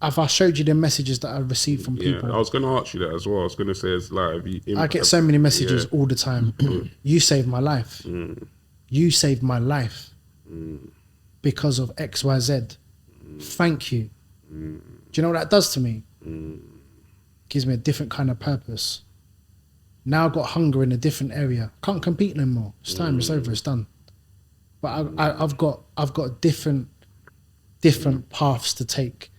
I showed you the messages that I received from people. I was going to ask you that as well. I was going to say, it's like, I get so many messages all the time. You saved my life. You saved my life because of X, Y, Z. Thank you. Do you know what that does to me? Gives me a different kind of purpose. Now I've got hunger in a different area. Can't compete no more. It's time. It's over. It's done. But I've got different paths to take.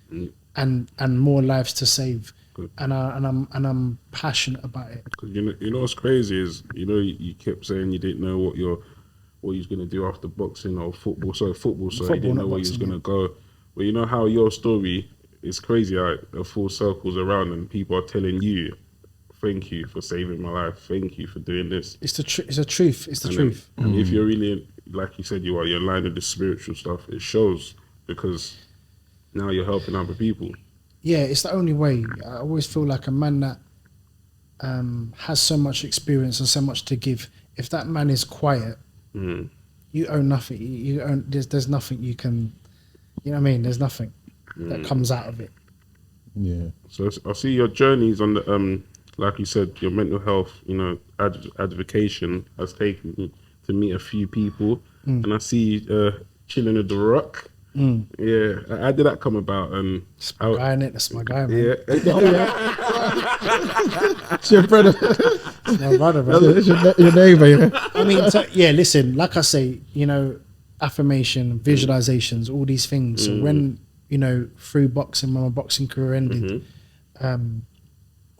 And more lives to save. Good. And I'm passionate about it. Cause you know what's crazy is, you know, you kept saying you didn't know what you was gonna do after boxing or football. So you didn't know where you was gonna go. Well, you know how your story is crazy. How it full circles around, and people are telling you, "Thank you for saving my life. Thank you for doing this." It's the truth. It's the truth. And if you're really, like you said, you're in line with the spiritual stuff, it shows, because now you're helping other people. Yeah, it's the only way. I always feel like a man that has so much experience and so much to give, if that man is quiet, you own nothing. You own, there's nothing you can, you know what I mean? There's nothing that comes out of it. Yeah. So I see your journeys on the, like you said, your mental health, you know, advocation has taken you to meet a few people. And I see you chilling with The Rock. Yeah, how did that come about? And it's my guy, innit? That's my guy, man. Yeah. It's your brother. It's my brother, man. It's your neighbour, you know? I mean, yeah, listen, like I say, you know, affirmation, visualizations, all these things. So when, you know, through boxing, when my boxing career ended,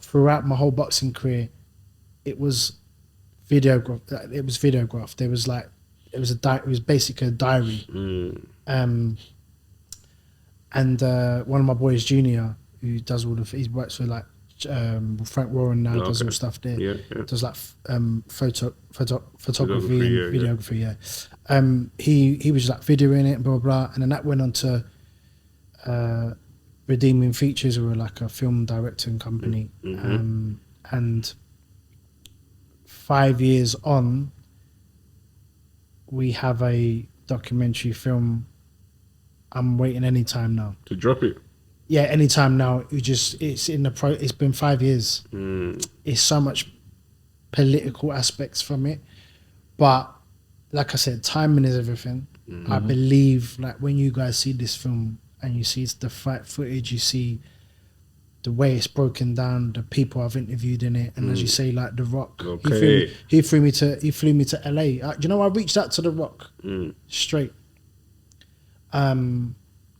throughout my whole boxing career, it was videographed. It was videographed. There was like it was basically a diary. And one of my boys, Junior, who does all he works for like Frank Warren now, does all stuff there. Yeah. Does like photography and videography. He was like videoing it, blah blah, and then that went on to Redeeming Features, who were like a film directing company. And 5 years on, we have a documentary film. I'm waiting anytime now to drop it. Yeah, anytime now. It's in the It's been 5 years. It's so much political aspects from it, but like I said, timing is everything. I believe like when you guys see this film and you see the fight footage, you see the way it's broken down, the people I've interviewed in it, and as you say, like The Rock, he flew me to LA. You know, I reached out to The Rock straight. How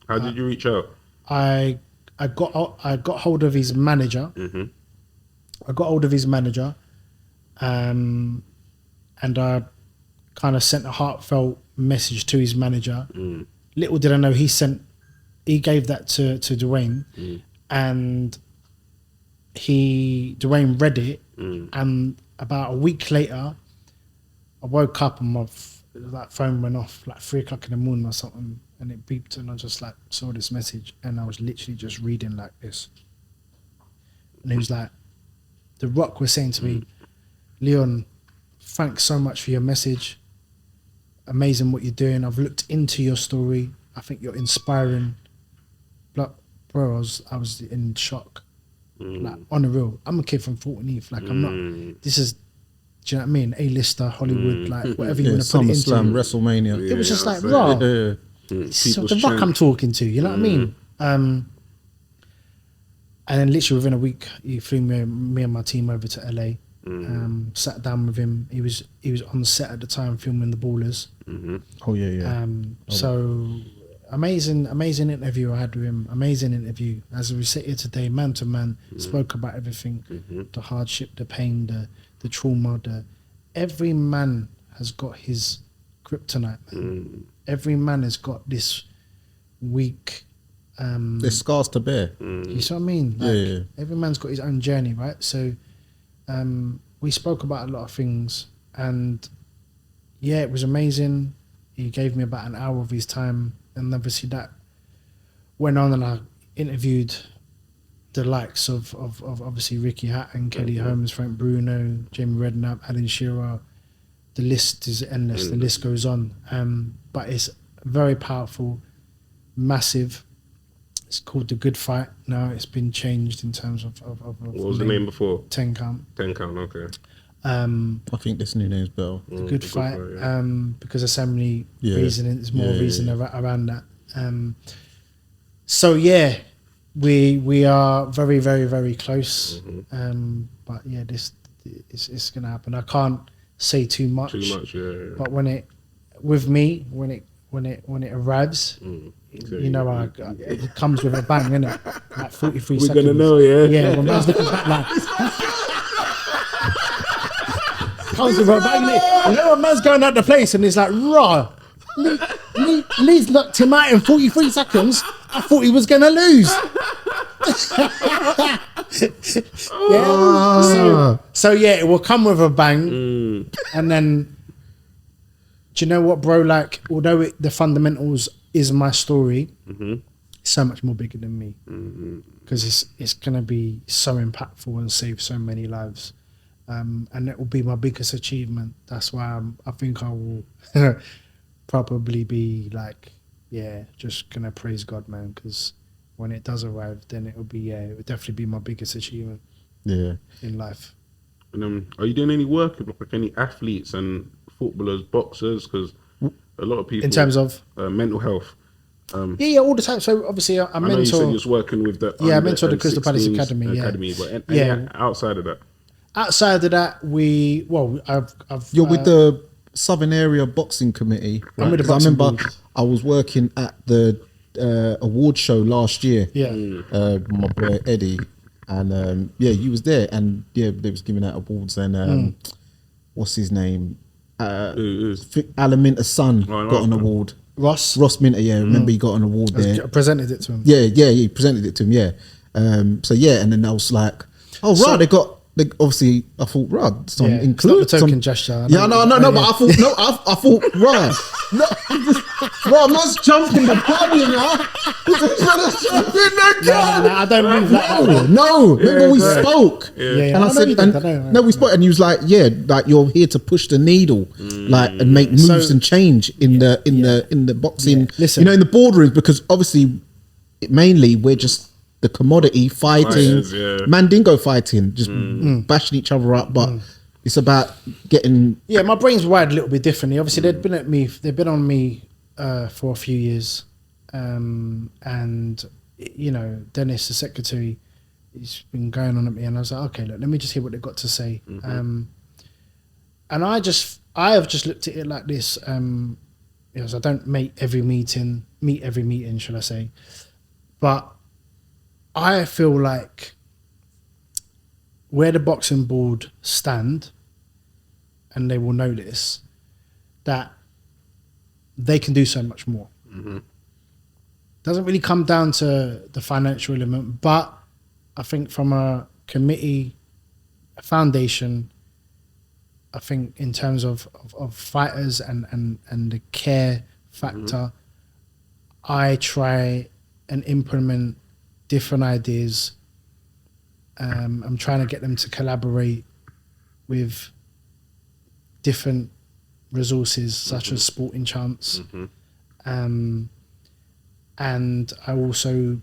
did you reach out? I got hold of his manager. I got hold of his manager, and I kind of sent a heartfelt message to his manager. Little did I know he gave that to Dwayne, and Dwayne read it, and about a week later, I woke up and my phone went off like 3 o'clock in the morning or something, and it beeped, and I just like saw this message, and I was literally just reading like this, and he was like, The Rock was saying to me, Leon, thanks so much for your message. Amazing what you're doing. I've looked into your story. I think you're inspiring. But bro, I was in shock. Like on the real, I'm a kid from Fulton Heath. Like I'm not. This is, do you know what I mean? A-lister, Hollywood, like whatever you want to put it into. SummerSlam, WrestleMania. It was just like raw. So The Rock I'm talking to. You know what I mean? And then literally within a week, he flew me and my team over to LA. Sat down with him. He was on the set at the time filming The Ballers. Oh yeah. So amazing interview I had with him. Amazing interview. As we sit here today, man to man, spoke about everything, the hardship, the pain, the trauma. Every man has got his kryptonite. Man. Every man has got this weak. There's scars to bear. You see what I mean? Like, every man's got his own journey, right? So we spoke about a lot of things, and yeah, it was amazing. He gave me about an hour of his time, and obviously that went on, and I interviewed the likes of obviously Ricky Hatton, Kelly Holmes, Frank Bruno, Jamie Redknapp, Alan Shearer. The list is endless. The list goes on. But it's very powerful, massive. It's called The Good Fight. Now it's been changed in terms of what was the name before? 10 Count. 10 Count, okay. I think this new name's better. The Good Fight, because there's so many reasons. There's more reason around that. So yeah, we are very, very, very close. But yeah, it's gonna happen. I can't say too much. But when it arrives, you know, it comes with a bang, innit? Like 43 seconds. We're gonna know, Yeah, when man's looking back like comes with a bang, innit? You know when man's going out the place and it's like, raw. Lee's knocked him out in 43 seconds. I thought he was gonna lose. So yeah, it will come with a bang, and then do you know what, bro? Like, although the fundamentals is my story, it's so much more bigger than me, because it's gonna be so impactful and save so many lives, and it will be my biggest achievement. That's why I think I will probably be like, just gonna praise God, man, because when it does arrive, then it will be it will definitely be my biggest achievement in life. And are you doing any work with like any athletes and footballers, boxers? Because a lot of people, in terms of mental health. All the time. So obviously, I mentor. I know you said you was working with the I mentor the Crystal Palace Academy. But outside of that. Outside of that, You're with the Southern Area Boxing Committee. Right? I'm with the I boxing remember board. I was working at the award show last year. My boy Eddie, and you was there, and they was giving out awards, and what's his name? Who's? Alan Minter's son Oh, I got an know. award. Ross Ross Minter, yeah. Remember he got an award there. I presented it to him. Yeah, he presented it to him, yeah. So yeah, and then I was like, oh, right, they obviously, I thought, right, some Yeah, it's include not the token some gesture. Yeah, no, but I thought, right, no, I'm not jumping the party now. No, I don't move like that. No, remember we spoke, Yeah, and I said, no, we spoke, and he was like, yeah, like you're here to push the needle, like, and make moves and change in the boxing, Yeah. Listen. you know, in the boardrooms, because obviously, mainly we're just the commodity fighting, Fighters, yeah. Mandingo fighting, just bashing each other up, but it's about getting. Yeah, my brain's wired a little bit differently. Obviously, they've been on me for a few years, and you know, Dennis, the secretary, he's been going on at me, and I was like, okay, look, let me just hear what they've got to say. And I have just looked at it like this, because I don't meet every meeting, should I say, but I feel like where the boxing board stand, and they will know this, that they can do so much more. Doesn't really come down to the financial element, but I think from a committee, a foundation, I think in terms of fighters and the care factor, I try and implement different ideas. I'm trying to get them to collaborate with different resources such as Sporting Chance. And I also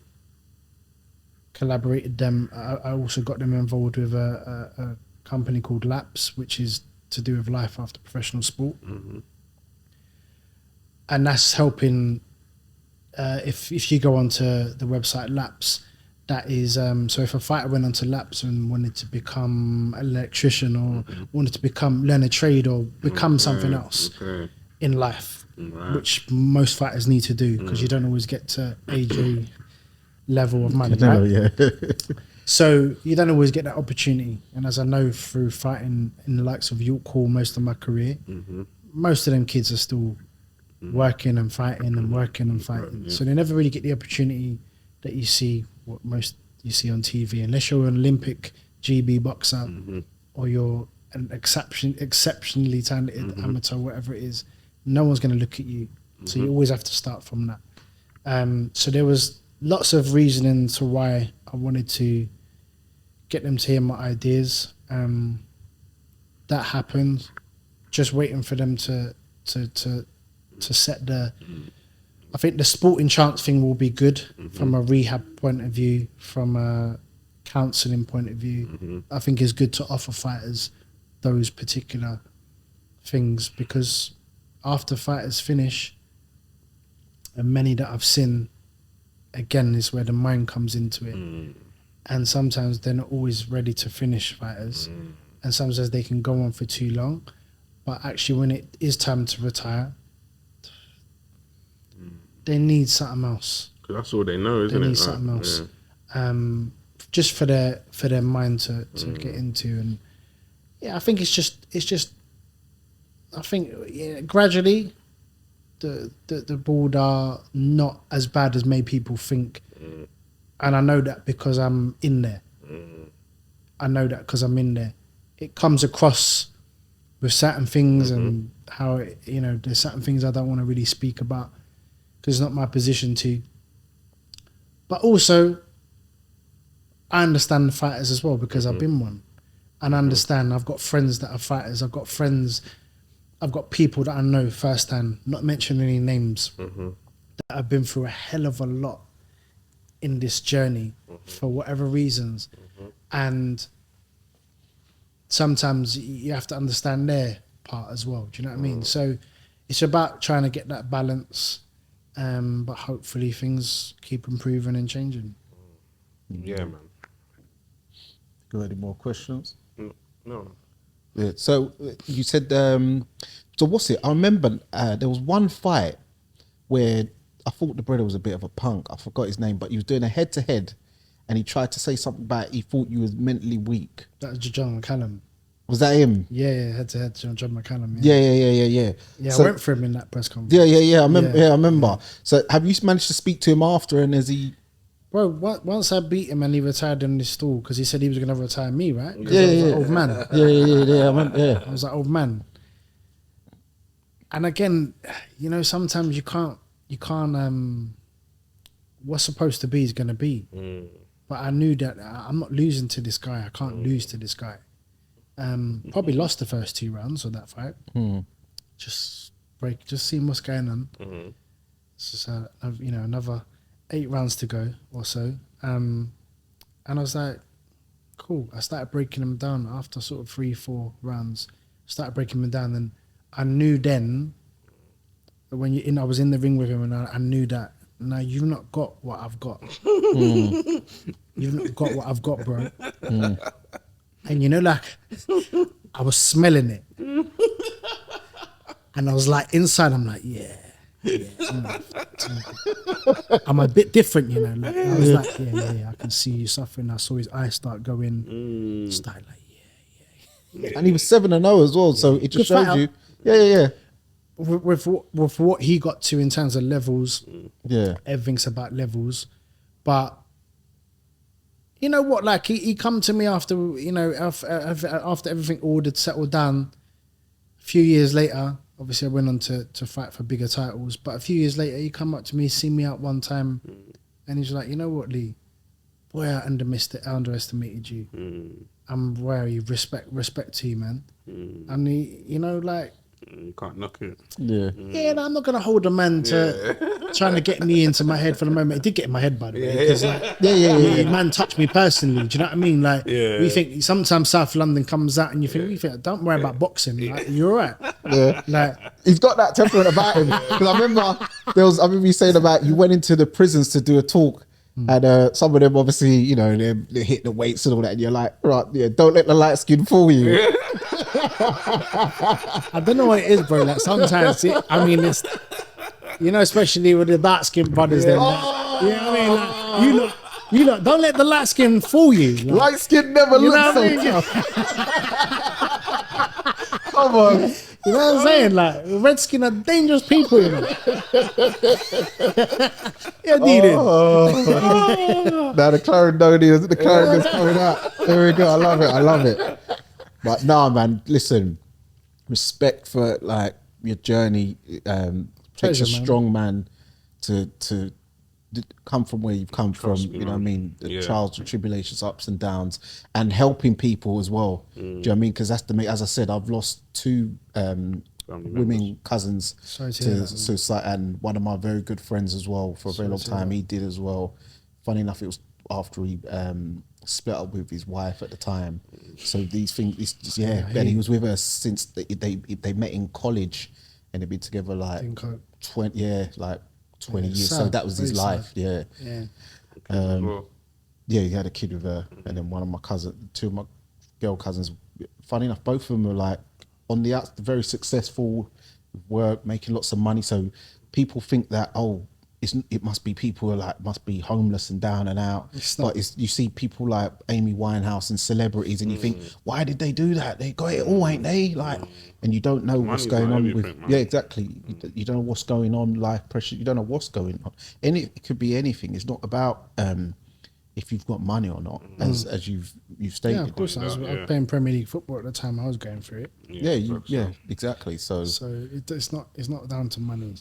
collaborated them. I also got them involved with a company called LAPS, which is to do with life after professional sport. And that's helping. If you go onto the website LAPS, that is so if a fighter went onto LAPS and wanted to become an electrician or wanted to learn a trade or become something else in life, which most fighters need to do because you don't always get to AJ level of money, right? Yeah. So you don't always get that opportunity. And as I know through fighting in the likes of York Hall most of my career, most of them kids are still working and fighting and working and fighting. So they never really get the opportunity that you see, what most you see on TV, unless you're an Olympic GB boxer or you're an exceptionally talented amateur, whatever it is. No one's going to look at you. So you always have to start from that. So there was lots of reasoning to why I wanted to get them to hear my ideas. That happened. Just waiting for them to set the. I think the Sporting Chance thing will be good from a rehab point of view, from a counselling point of view. I think it's good to offer fighters those particular things, because after fighters finish, and many that I've seen, again, is where the mind comes into it. And sometimes they're not always ready to finish fighters. And sometimes they can go on for too long. But actually when it is time to retire, they need something else. Because that's all they know, isn't it? They need something else. Just for their mind to get into. And yeah, I think it's just I think gradually the board are not as bad as many people think. And I know that because I'm in there. I know that because I'm in there. It comes across with certain things and how it, there's certain things I don't want to really speak about because it's not my position to. But also, I understand the fighters as well because I've been one. And I understand. I've got friends that are fighters. I've got people that I know firsthand, not mentioning any names, that have been through a hell of a lot in this journey for whatever reasons. And sometimes you have to understand their part as well. Do you know what I mean? So it's about trying to get that balance, but hopefully things keep improving and changing. Yeah, man. Got any more questions? No. Yeah. So you said, so what's it? I remember there was one fight where I thought the brother was a bit of a punk. I forgot his name, but he was doing a head-to-head and he tried to say something about he thought you was mentally weak. That was John McCallum. Was that him? Yeah, head to head, John McCallum. Yeah. I So, went for him in that press conference. yeah. I remember. Yeah. Yeah, I remember. So, have you managed to speak to him after? And has he? Bro, once I beat him and he retired on his stool because he said he was going to retire me, right? 'Cause Yeah, I was yeah, an old man. Yeah. I remember. Yeah. I was like, old man. And again, you know, sometimes you can't, what's supposed to be is going to be. But I knew that I'm not losing to this guy. I can't lose to this guy. Probably lost the first 2 rounds of that fight. Just seeing what's going on. It's just, you know, another 8 rounds to go or so. And I was like, cool. I started breaking them down after sort of 3-4 rounds. Started breaking them down, and I knew then that when I was in the ring with him, and I knew that now you've not got what I've got. You've not got what I've got, bro. And you know, like I was smelling it, and I was like inside, I'm like, yeah. I'm a bit different, you know. Like I was like, yeah. I can see you suffering. I saw his eyes start going. Started like, And he was 7-0 as well, so it just Good shows fighter. you. Yeah. with what he got to in terms of levels. Yeah. Everything's about levels, but you know what? Like he come to me after, you know, after everything ordered settled down. A few years later, obviously I went on to fight for bigger titles, but a few years later he come up to me, see me out one time, and he's like, you know what, Lee? Boy, I underestimated you. I'm wary, respect to you, man. And he, you know, like, You can't knock it. Yeah. yeah, no, I'm not gonna hold a man to trying to get me into my head for the moment. It did get in my head, by the way, because like, Yeah. man touched me personally. Do you know what I mean? Like, Yeah. we think sometimes South London comes out and you think, don't worry about boxing. Like, you're all right. Yeah. Like, He's got that temperament about him. Because I remember you saying about you went into the prisons to do a talk. And some of them obviously, you know, they hit the weights and all that, and you're like, right, yeah, don't let the light skin fool you. I don't know what it is, bro. Like sometimes, it's, you know, especially with the dark skinned brothers. Then, like, you know what I mean? Like, you know, don't let the light skin fool you. Like, Light skin never you looks know what I so mean? tough. Come on. You know what I'm saying? Like, redskin are dangerous people, you know. Yeah, needed. Now the Clarendonians, the Clarendon's coming out. There we go. I love it. But nah, man, listen, respect for like your journey. Takes Pleasure, a man. strong man to come from where you've come from. me, You know what I man. mean? The Yeah. trials and tribulations, ups and downs, and helping people as well. Do you know what I mean? Because that's as I said, I've lost 2 women cousins Sorry to hear to that, suicide, and one of my very good friends as well for a very long time. He did as well. Funny enough, it was after he split up with his wife at the time. So these things, and he was with her since they met in college, and they've been together like Didn't cope. 20 years. So sad, that was his very life. sad. Yeah. Well, Yeah, he had a kid with her, and then one of my cousins, 2 of my girl cousins. Funny enough, both of them were like on the outs, very successful, work, making lots of money. So people think that it must be people who are like must be homeless and down and out. It's not. But you see people like Amy Winehouse and celebrities, and you think, why did they do that? They got it all, ain't they? Like, and you don't know what's Money's going not on everything, with. man. Yeah, exactly. You don't know what's going on. Life pressure. You don't know what's going on. And it could be anything. It's not about if you've got money or not, as you've stated. Yeah, of course. I was playing Premier League football at the time. I was going through it. Yeah, exactly. So So it's not down to money.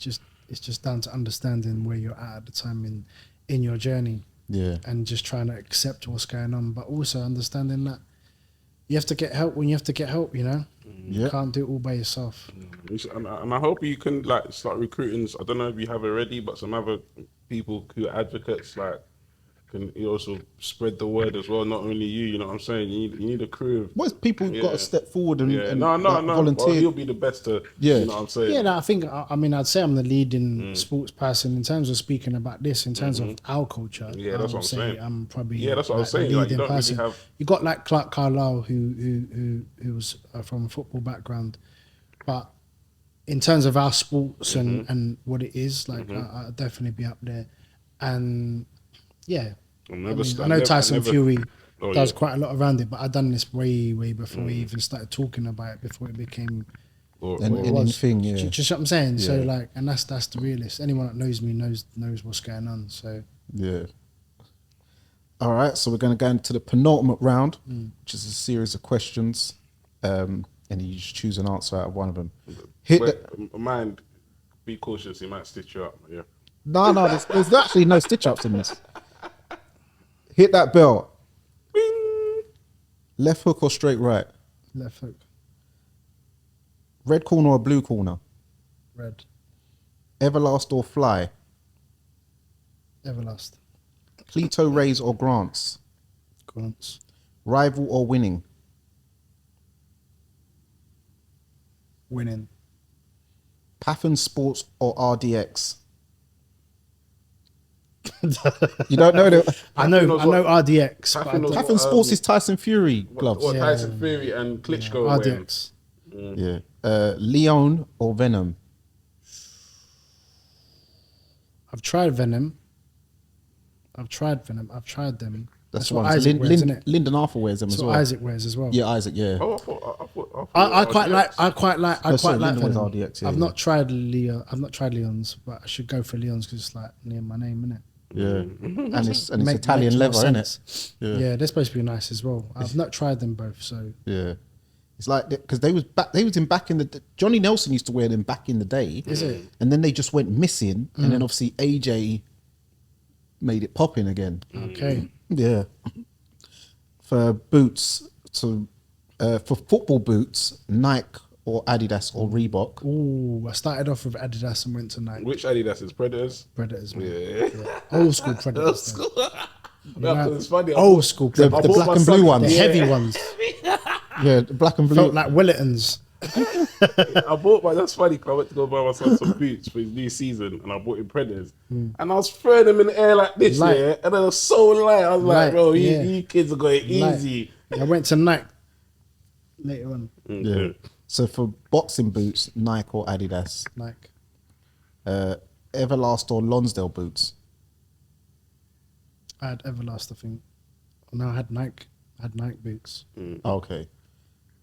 It's just down to understanding where you're at the time in your journey, yeah, and just trying to accept what's going on, but also understanding that you have to get help when you have to get help. You know, yeah. you can't do it all by yourself. and I hope you can like start recruiting. I don't know if you have already, but some other people who are advocates like can you also spread the word as well. Not only you know what I'm saying. You need a crew of Most people have got to step forward and, yeah. and No. like, volunteer. Well, he'll be the best to Yeah. you know what I'm saying. Yeah, no, I think I'd say I'm the leading sports person in terms of speaking about this in terms of our culture. Yeah, I that's would what I'm say saying. I'm probably Yeah, that's what I was the saying, like, you leading don't really person. have- You got like Clark Carlisle who was from a football background, but in terms of our sports and what it is, like I'd definitely be up there. And yeah, I know Tyson Fury does quite a lot around it. But I done this way before we even started talking about it. Before it became Thing, yeah. Just what I'm saying. So Yeah. like, and that's the realist. Anyone that knows me knows what's going on. So Yeah. All right, so we're going to go into the penultimate round, which is a series of questions, and you just choose an answer out of one of them. Mind, be cautious. He might stitch you up. Yeah. No, there's actually no stitch-ups in this. Hit that bell. Bing. Left hook or straight right? left hook, Red corner or blue corner? red, Everlast or fly? Everlast, Cleto raise or grants? grants, Rival or winning? winning, Paffin Sports or RDX? You don't know that? I know RDX, but I Paffin don't- Paffin Sports is Tyson Fury gloves. What Yeah. Tyson Fury and Klitschko are wearing. RDX. Yeah. Leon or Venom? I've tried Venom. I've tried them. That's what one. Isaac wears, isn't it? Lyndon Arthur wears them That's as what well. Isaac wears as well. Yeah, Isaac. Yeah. Oh, I thought I quite like. No, sorry, Lyndon was Venom. RDX, yeah, I've yeah. not tried Leon. I've not tried Leon's, but I should go for Leon's because it's like near my name, isn't it? Yeah. And it's Italian leather, isn't it? Yeah, they're supposed to be nice as well. I've not tried them both, so Yeah. It's like because they was back in the Johnny Nelson used to wear them back in the day. Is it? And then they just went missing, and then obviously AJ made it popping again. okay. Yeah. For boots, for football boots, Nike or Adidas or Reebok. Ooh, I started off with Adidas and went to Nike. Which Adidas is Predators? Predators, man. Yeah. Old school Predators. though. Yeah, it's funny. Old school The Predators. black and blue The ones. heavy ones. Yeah, the black and blue. Felt like Willetons. I bought my. That's funny. 'Cause I went to go buy my son some boots for his new season, and I bought him Predators, and I was throwing them in the air like this, Light. yeah, and they were so light. I was like, Light, bro, yeah. you kids are going Like, easy. I went to Nike later on. Yeah. So for boxing boots, Nike or Adidas. Nike. Everlast or Lonsdale boots. I had Everlast, I think. No, I had Nike. I had Nike boots. Okay.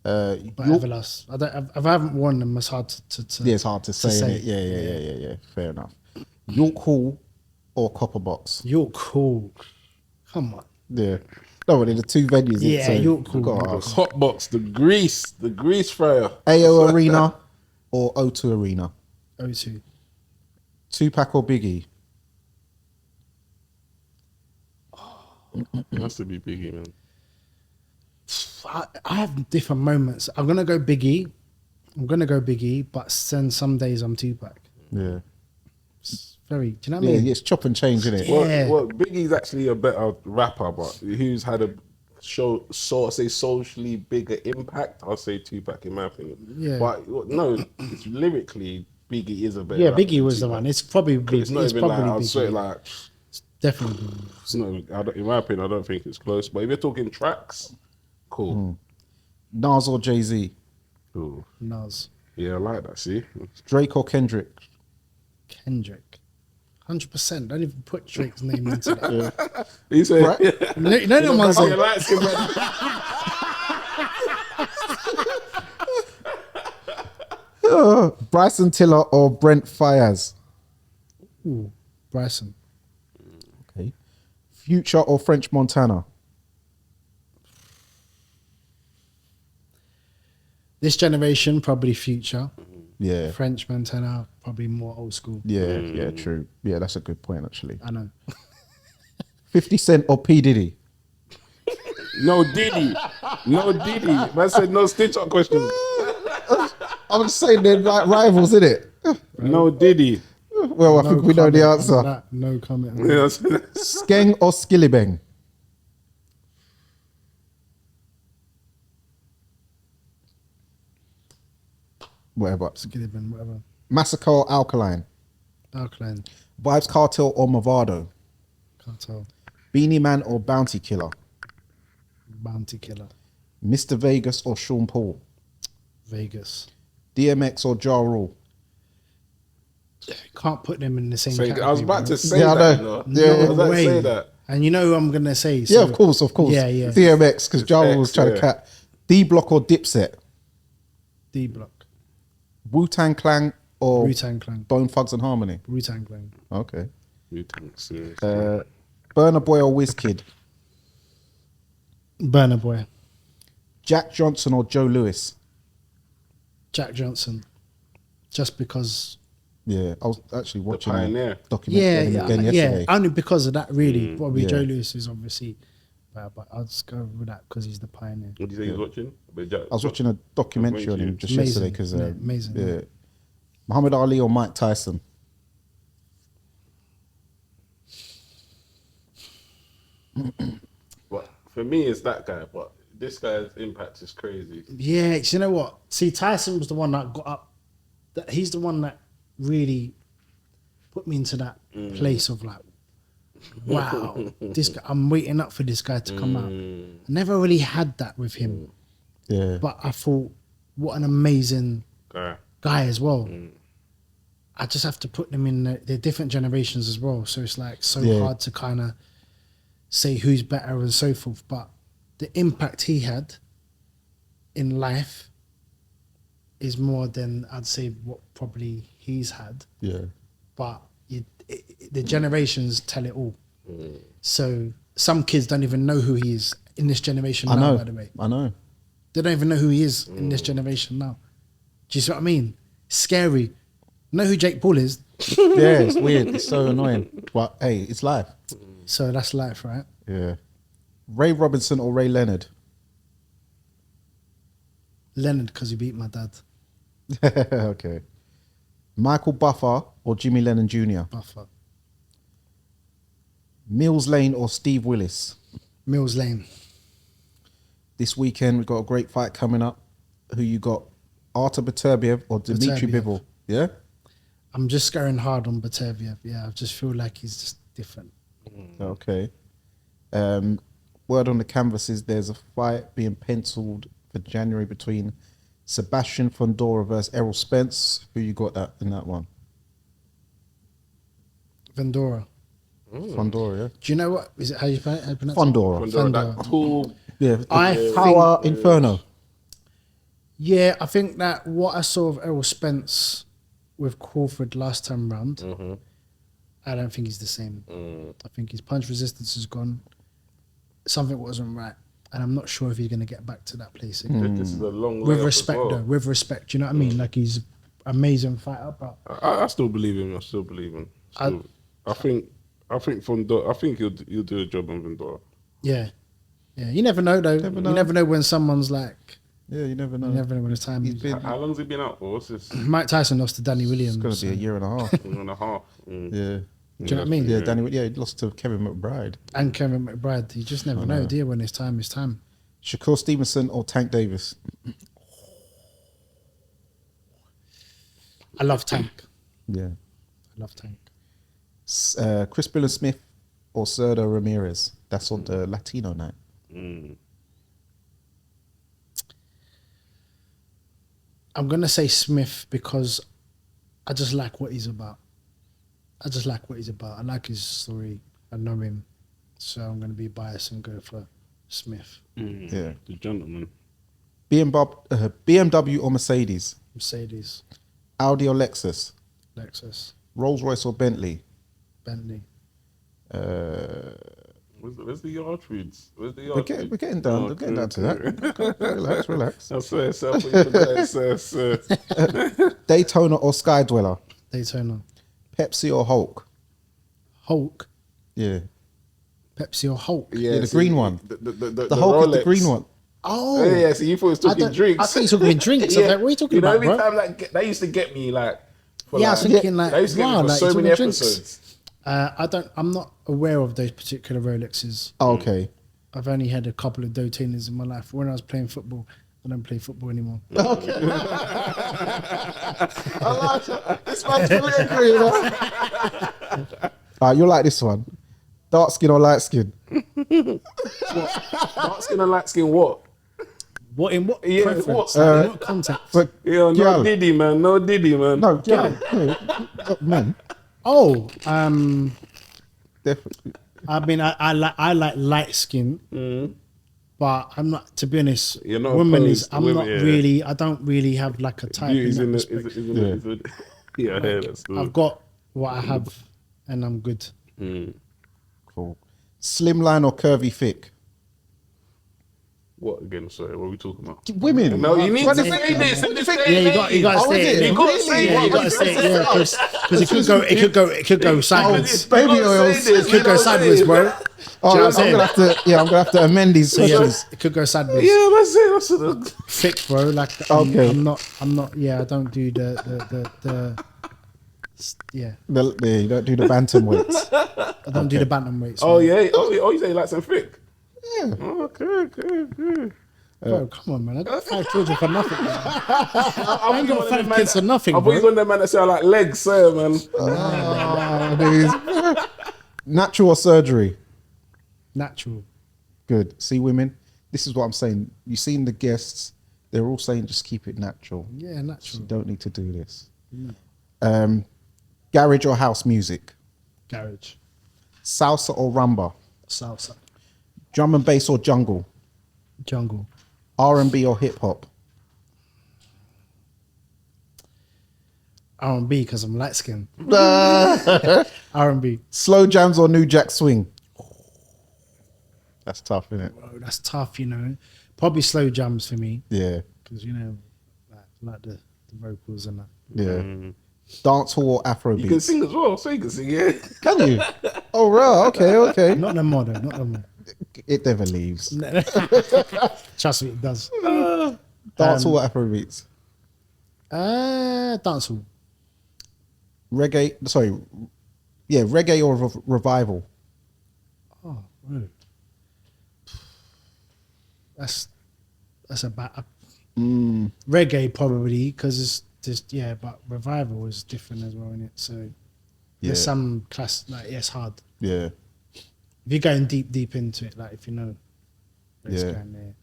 But York- Everlast. I haven't worn them. It's hard to Yeah, it's hard to say. say. Innit? Yeah. Fair enough. York Hall or Copper Box. You're cool. Come on. Yeah. No, they're the two venues. Yeah, so York Hall. gotta The ask. hot box, the grease fryer. AO Arena or O2 Arena. O2. Tupac or Biggie. It has to be Biggie, man. I have different moments. I'm gonna go Biggie, but then some days I'm Tupac. Yeah. It's very. Do you know what I Yeah, mean? it's chop and change, isn't it? Yeah. Well, Biggie's actually a better rapper, but who's had a socially bigger impact? I'll say Tupac in my opinion. Yeah. But no, it's lyrically, Biggie is a better. Yeah, rapper Biggie than was the Tupac. one. It's probably It's not it's even probably like I'd say Biggie. like. Definitely. Biggie. It's not, in my opinion, I don't think it's close. But if you're talking tracks, cool. Nas or Jay-Z. Cool. Nas, Yeah, I like that. See, Drake or Kendrick. Kendrick, 100%. Don't even put Drake's name into that. he said, Right. You know them ones. "Oh, you Like, like him, man." Bryson Tiller or Brent Fayez. ooh, Bryson, Okay. Future or French Montana. this generation probably Future. Yeah. French Montana probably more old school. Yeah, true. Yeah, that's a good point, actually. I know. 50 Cent or P. Diddy. No Diddy, no Diddy. Man said no stitch up questions. I'm just saying they're like rivals, isn't it? No Diddy. Well, I think we know the comment on answer. that. No comment. On You know that. what I'm saying? Skeng or Skillibeng. Whatever. Skillibin, whatever. Massacre or Alkaline. Alkaline, Vibes Cartel or Movado. can't tell. Beanie Man or Bounty Killer. Bounty Killer, Mr. Vegas or Sean Paul. Vegas. DMX or Ja Rule. Can't put them in the same So category. I was about bro. to say Yeah, I that. know. You know? Yeah, I was about to way. say that. And you know who I'm gonna say? Yeah, of course. Yeah, yeah. DMX, because Jarrell was X, trying yeah. to cat. D Block or Dipset? D Block, Wu-Tang Clan or Wu-Tang Clan, Bone Thugs and Harmony? Wu-Tang Clan, Okay. seriously. Burna Boy or Wizkid? Burna Boy, Jack Johnson or Joe Lewis? Jack Johnson, just because. Yeah, I was actually watching a Pioneer. documentary Yeah, of him yeah, again yeah. yesterday. Only because of that, really. Probably Yeah. Joe Lewis is obviously, but I'll just go with that because he's the pioneer. What do you say he's watching? I was watching a documentary on him just Amazing. yesterday because Yeah, amazing. yeah. Muhammad Ali or Mike Tyson? But for me, it's that guy. But this guy's impact is crazy. Yeah, you know what? See, Tyson was the one that got up. He's the one that really put me into that place of like, wow, this guy. I'm waiting up for this guy to come out. I never really had that with him, Yeah. but I thought, what an amazing guy as well. I just have to put them in the different generations as well. So it's like so Yeah. hard to kind of say who's better and so forth. But the impact he had in life is more than I'd say what probably he's had. Yeah. But the generations tell it all. So some kids don't even know who he is in this generation I now, know. by the way. I know. They don't even know who he is in this generation now. Do you see what I mean? Scary. Know who Jake Paul is? Yeah, it's weird. It's so annoying. But hey, it's life. So that's life, right? Yeah. Ray Robinson or Ray Leonard? Leonard, because he beat my dad. Okay. Michael Buffer or Jimmy Lennon Jr.? Buffer. Mills Lane or Steve Willis? Mills Lane. This weekend we've got a great fight coming up. Who you got? Artur Beterbiev or Dimitri Beterbiev. Bivol? Yeah? I'm just going hard on Beterbiev. Yeah, I just feel like he's just different. Okay. Word on the canvas is there's a fight being penciled for January between Sebastian Fundora versus Errol Spence. Who you got that in that one? Vendora. Fundora, yeah? Do you know what? Is it how you pronounce it? Fundora. That tall. Yeah. I Power Inferno. Yeah, I think that what I saw of Errol Spence with Crawford last time round, I don't think he's the same. I think his punch resistance is gone. Something wasn't right. And I'm not sure if he's going to get back to that place again. This is a long way With up respect, as well. though. With respect. You know what I mean? Like, he's an amazing fighter, but I still believe him. I still believe him. I think Fundora. I think he'll do a job on Fundora. yeah. Yeah, you never know, though. You never know when someone's like, Yeah, you never know. you never know when it's time. He's been How long's he been out for? What's this? Mike Tyson lost to Danny Williams. it's going to be a year and a half. 1 and a half. Yeah. Do you know what I mean? Yeah, Danny. Yeah, he lost to Kevin McBride. And Kevin McBride. You just never know, do you, when it's time, it's time. Shakur Stevenson or Tank Davis? I love Tank. Yeah. I love Tank. Chris Billa Smith or Sergio Ramirez? That's on the Latino night. I'm going to say Smith because I just like what he's about. I like his story. I know him. So I'm going to be biased and go for Smith. Yeah. The gentleman. BMW or Mercedes? Mercedes, Audi or Lexus? Lexus, Rolls Royce or Bentley? Bentley. Where's the yard treats? Where's the We're yard getting, treats? we're getting down. We're getting down to that. Relax. I swear, sir. Daytona or Sky Dweller? Daytona. Pepsi or Hulk? Hulk. Yeah. Pepsi or Hulk. Yeah, the green one. The Hulk is the Rolex. green one. Oh. Yeah, so you thought he was talking drinks. I think he's talking drinks. I was like, what are you talking You know, about, every bro? time that used to get me like. For Yeah, I like, was thinking like, that used to get wow, me for like, so he's many talking drinks. episodes. I'm not aware of those particular Rolexes. Oh, okay. I've only had a couple of Daytonas in my life. When I was playing football, I don't play football anymore. Okay. I like it. This man's fully agree, you know? Alright, you'll like this one. Dark skin or light skin? Dark skin and light skin, what? What in what Yeah, preference? what? In what context? But, Yeah, no girl. Diddy, man. No Diddy, man. No, girl. Yeah, man. Oh, Definitely. I mean, I like light skin, but I'm not. To be honest, You're not women opposed is. to I'm women, not yeah. really. I don't really have like a type in Beauty's that in the, respect. yeah, I hear that's I've got what I have, and I'm good. Cool. Slimline or curvy thick? What again? Sorry, what are we talking about? Women. No, you need What to do you say think? this in this day Yeah, and you got age. to Oh, is say it? it. You gotta say Yeah, what you got to say it. Yeah, because it could go sideways. Baby You gotta oils. say this, It could you go know sideways, what I'm bro. saying? Oh, Do you know I'm what I'm gonna have to. Yeah, I'm gonna have to amend these sections. It could go sideways. Yeah, that's it. That's it. Thick, bro. Like, Okay. I'm not. Yeah, I don't do the. Yeah, You don't do the bantam weights. I don't do the bantam weights. Oh man. yeah. Oh, you say you like some thick? Yeah. Okay. Bro, come on, man. I got 5 children for nothing. Man. I ain't got 5 kids for nothing, I thought you bro. was one of them man that say I like legs, sir, man. Natural or surgery? Natural. Good. See, women. This is what I'm saying. You've seen the guests. They're all saying just keep it natural. Yeah, You natural. don't need to do this. Garage or house music? Garage. Salsa or rumba? Salsa. Drum and bass or jungle? Jungle. R&B or hip hop? R&B because I'm light skinned. R&B. Slow jams or new jack swing? That's tough, isn't it? Bro, that's tough, you know. Probably slow jams for me Yeah, because, you know, like the vocals and that. yeah. Dance hall or Afro You can beats? sing as well, so you can sing, yeah. Can you? Oh, right. Okay. Not no more, though. Not no more. It never leaves. Trust me, it does. Dance hall or Afro beats? Dancehall. Reggae. Sorry. Yeah, reggae or revival? Oh, bro. That's about reggae probably because it's just but revival is different as well in it. So Yeah. there's some class like it's hard Yeah. if you're going deep into it. Like if you know, it's Yeah. going there.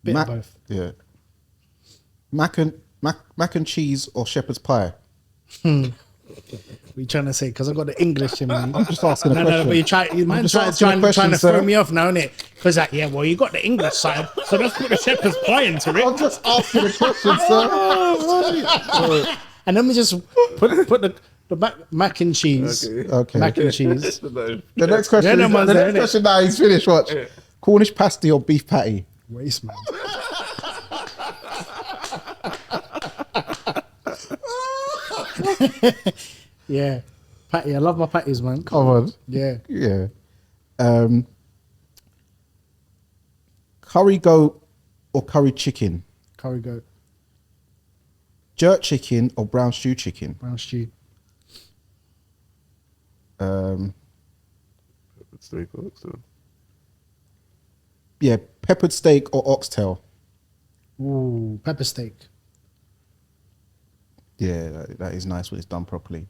Bit of both. Yeah. Mac and cheese or shepherd's pie? What you trying to say? Because I got the English in me. I'm just asking a No, question. but you man just trying asking a question, to sir. throw me off now, innit? Because like, well, you got the English side, so let's put the shepherd's pie into it. I'm just asking a question, sir. And then we just put the mac and cheese. Okay. Mac and cheese. The next question. Yeah, no one's there, innit? Question now. He's finished. Watch. Cornish pasty or beef patty? Waste, man. Yeah. Patty. I love my patties, man. Come on. Yeah. Yeah. Curry goat or curry chicken? Curry goat. Jerk chicken or brown stew chicken? Brown stew. Steak or oxtail. Yeah, peppered steak or oxtail? Ooh, pepper steak. Yeah, that is nice when it's done properly.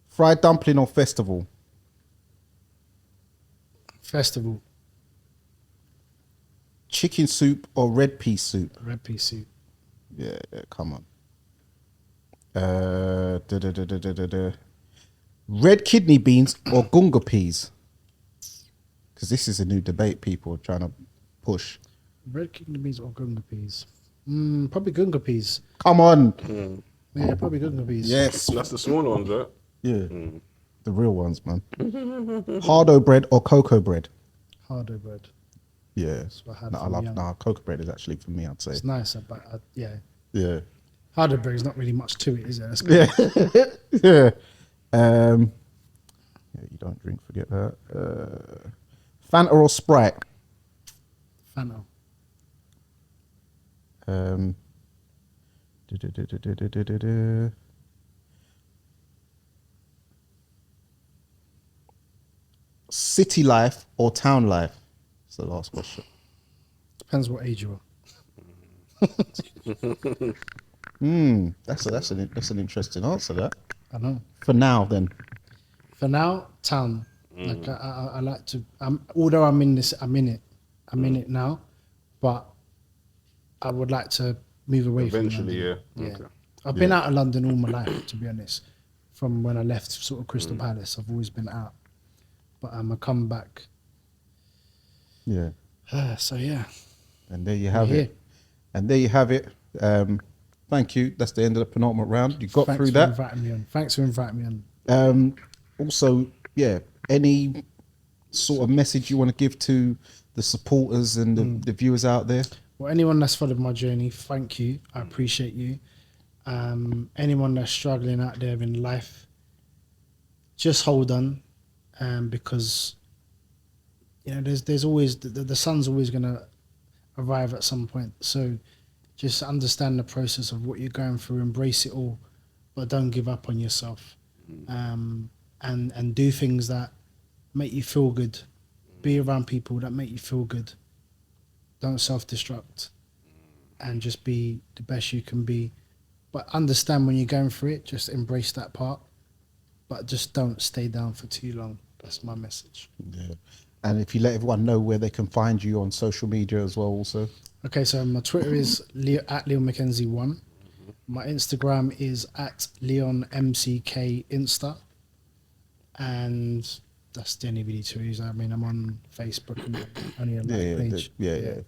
Fried dumpling or festival? Festival. Chicken soup or red pea soup? Red pea soup. Yeah, come on. Red kidney beans or gunga peas? Because this is a new debate people are trying to push. Red kidney beans or gunga peas? Probably gunga peas. Come on. Yeah, probably gunga peas. Yes. That's the smaller ones, right? Yeah. The real ones, man. Hardo bread or cocoa bread? Hardo bread. Yeah. what I had No, I from love young. cocoa bread is actually for me, I'd say. It's nice, but yeah. Yeah. Hardo bread is not really much to it, is it? That's good. Yeah. Yeah, you don't drink, forget that. Fanta or Sprite? Fanta. City life or town life? That's the last question. Depends what age you are. That's an interesting answer. That I know. for now, then. For now, town. Like I like to. Although I'm in it now, but I would like to move away Eventually, from London. yeah. Yeah. Okay. I've been out of London all my life, to be honest. from when I left sort of Crystal Palace. I've always been out, but I come back. Yeah. So yeah, And there you have We're it. here. And there you have it. Thank you. That's the end of the penultimate round. You got Thanks through for that. inviting me on. Thanks for inviting me on. Also, yeah, any sort of message you want to give to the supporters and the viewers out there? Well, anyone that's followed my journey, thank you. I appreciate you. Anyone that's struggling out there in life, just hold on, because you know there's always the sun's always gonna arrive at some point. So just understand the process of what you're going through, embrace it all, but don't give up on yourself. And do things that make you feel good. Be around people that make you feel good. Don't self-destruct, and just be the best you can be. But understand when you're going through it, just embrace that part, but just don't stay down for too long. That's my message. Yeah. And if you let everyone know where they can find you on social media as well also. Okay, so my Twitter is at Leon Mckenzie 1. My Instagram is at Leon MCK Insta. And that's the only video to use. I mean, I'm on Facebook and only a page. Yeah.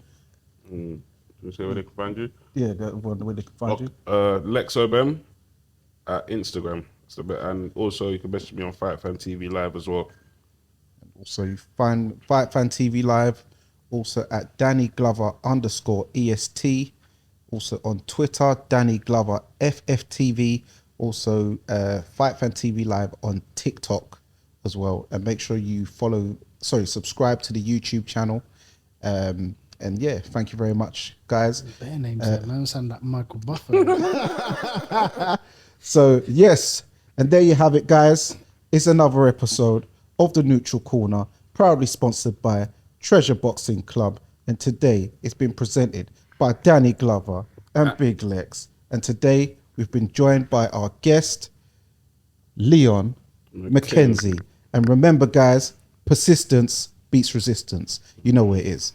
You say where they can find you? Yeah, where they can find you. Lexobem at Instagram. That's the bit. And also you can message me on Fight Fan TV Live as well. Also, you find Fight Fan TV Live also at Danny Glover _EST. Also on Twitter, Danny Glover FFTV. Also, Fight Fan TV Live on TikTok as well. And make sure you subscribe to the YouTube channel. And yeah, thank you very much, guys. Their names there, man. Sound like Michael Buffer. So, yes, and there you have it, guys. It's another episode of The Neutral Corner, proudly sponsored by Treasure Boxing Club. And today, it's been presented by Danny Glover and Big Lex. And today, we've been joined by our guest, Leon Mckenzie. And remember, guys, persistence beats resistance. You know where it is.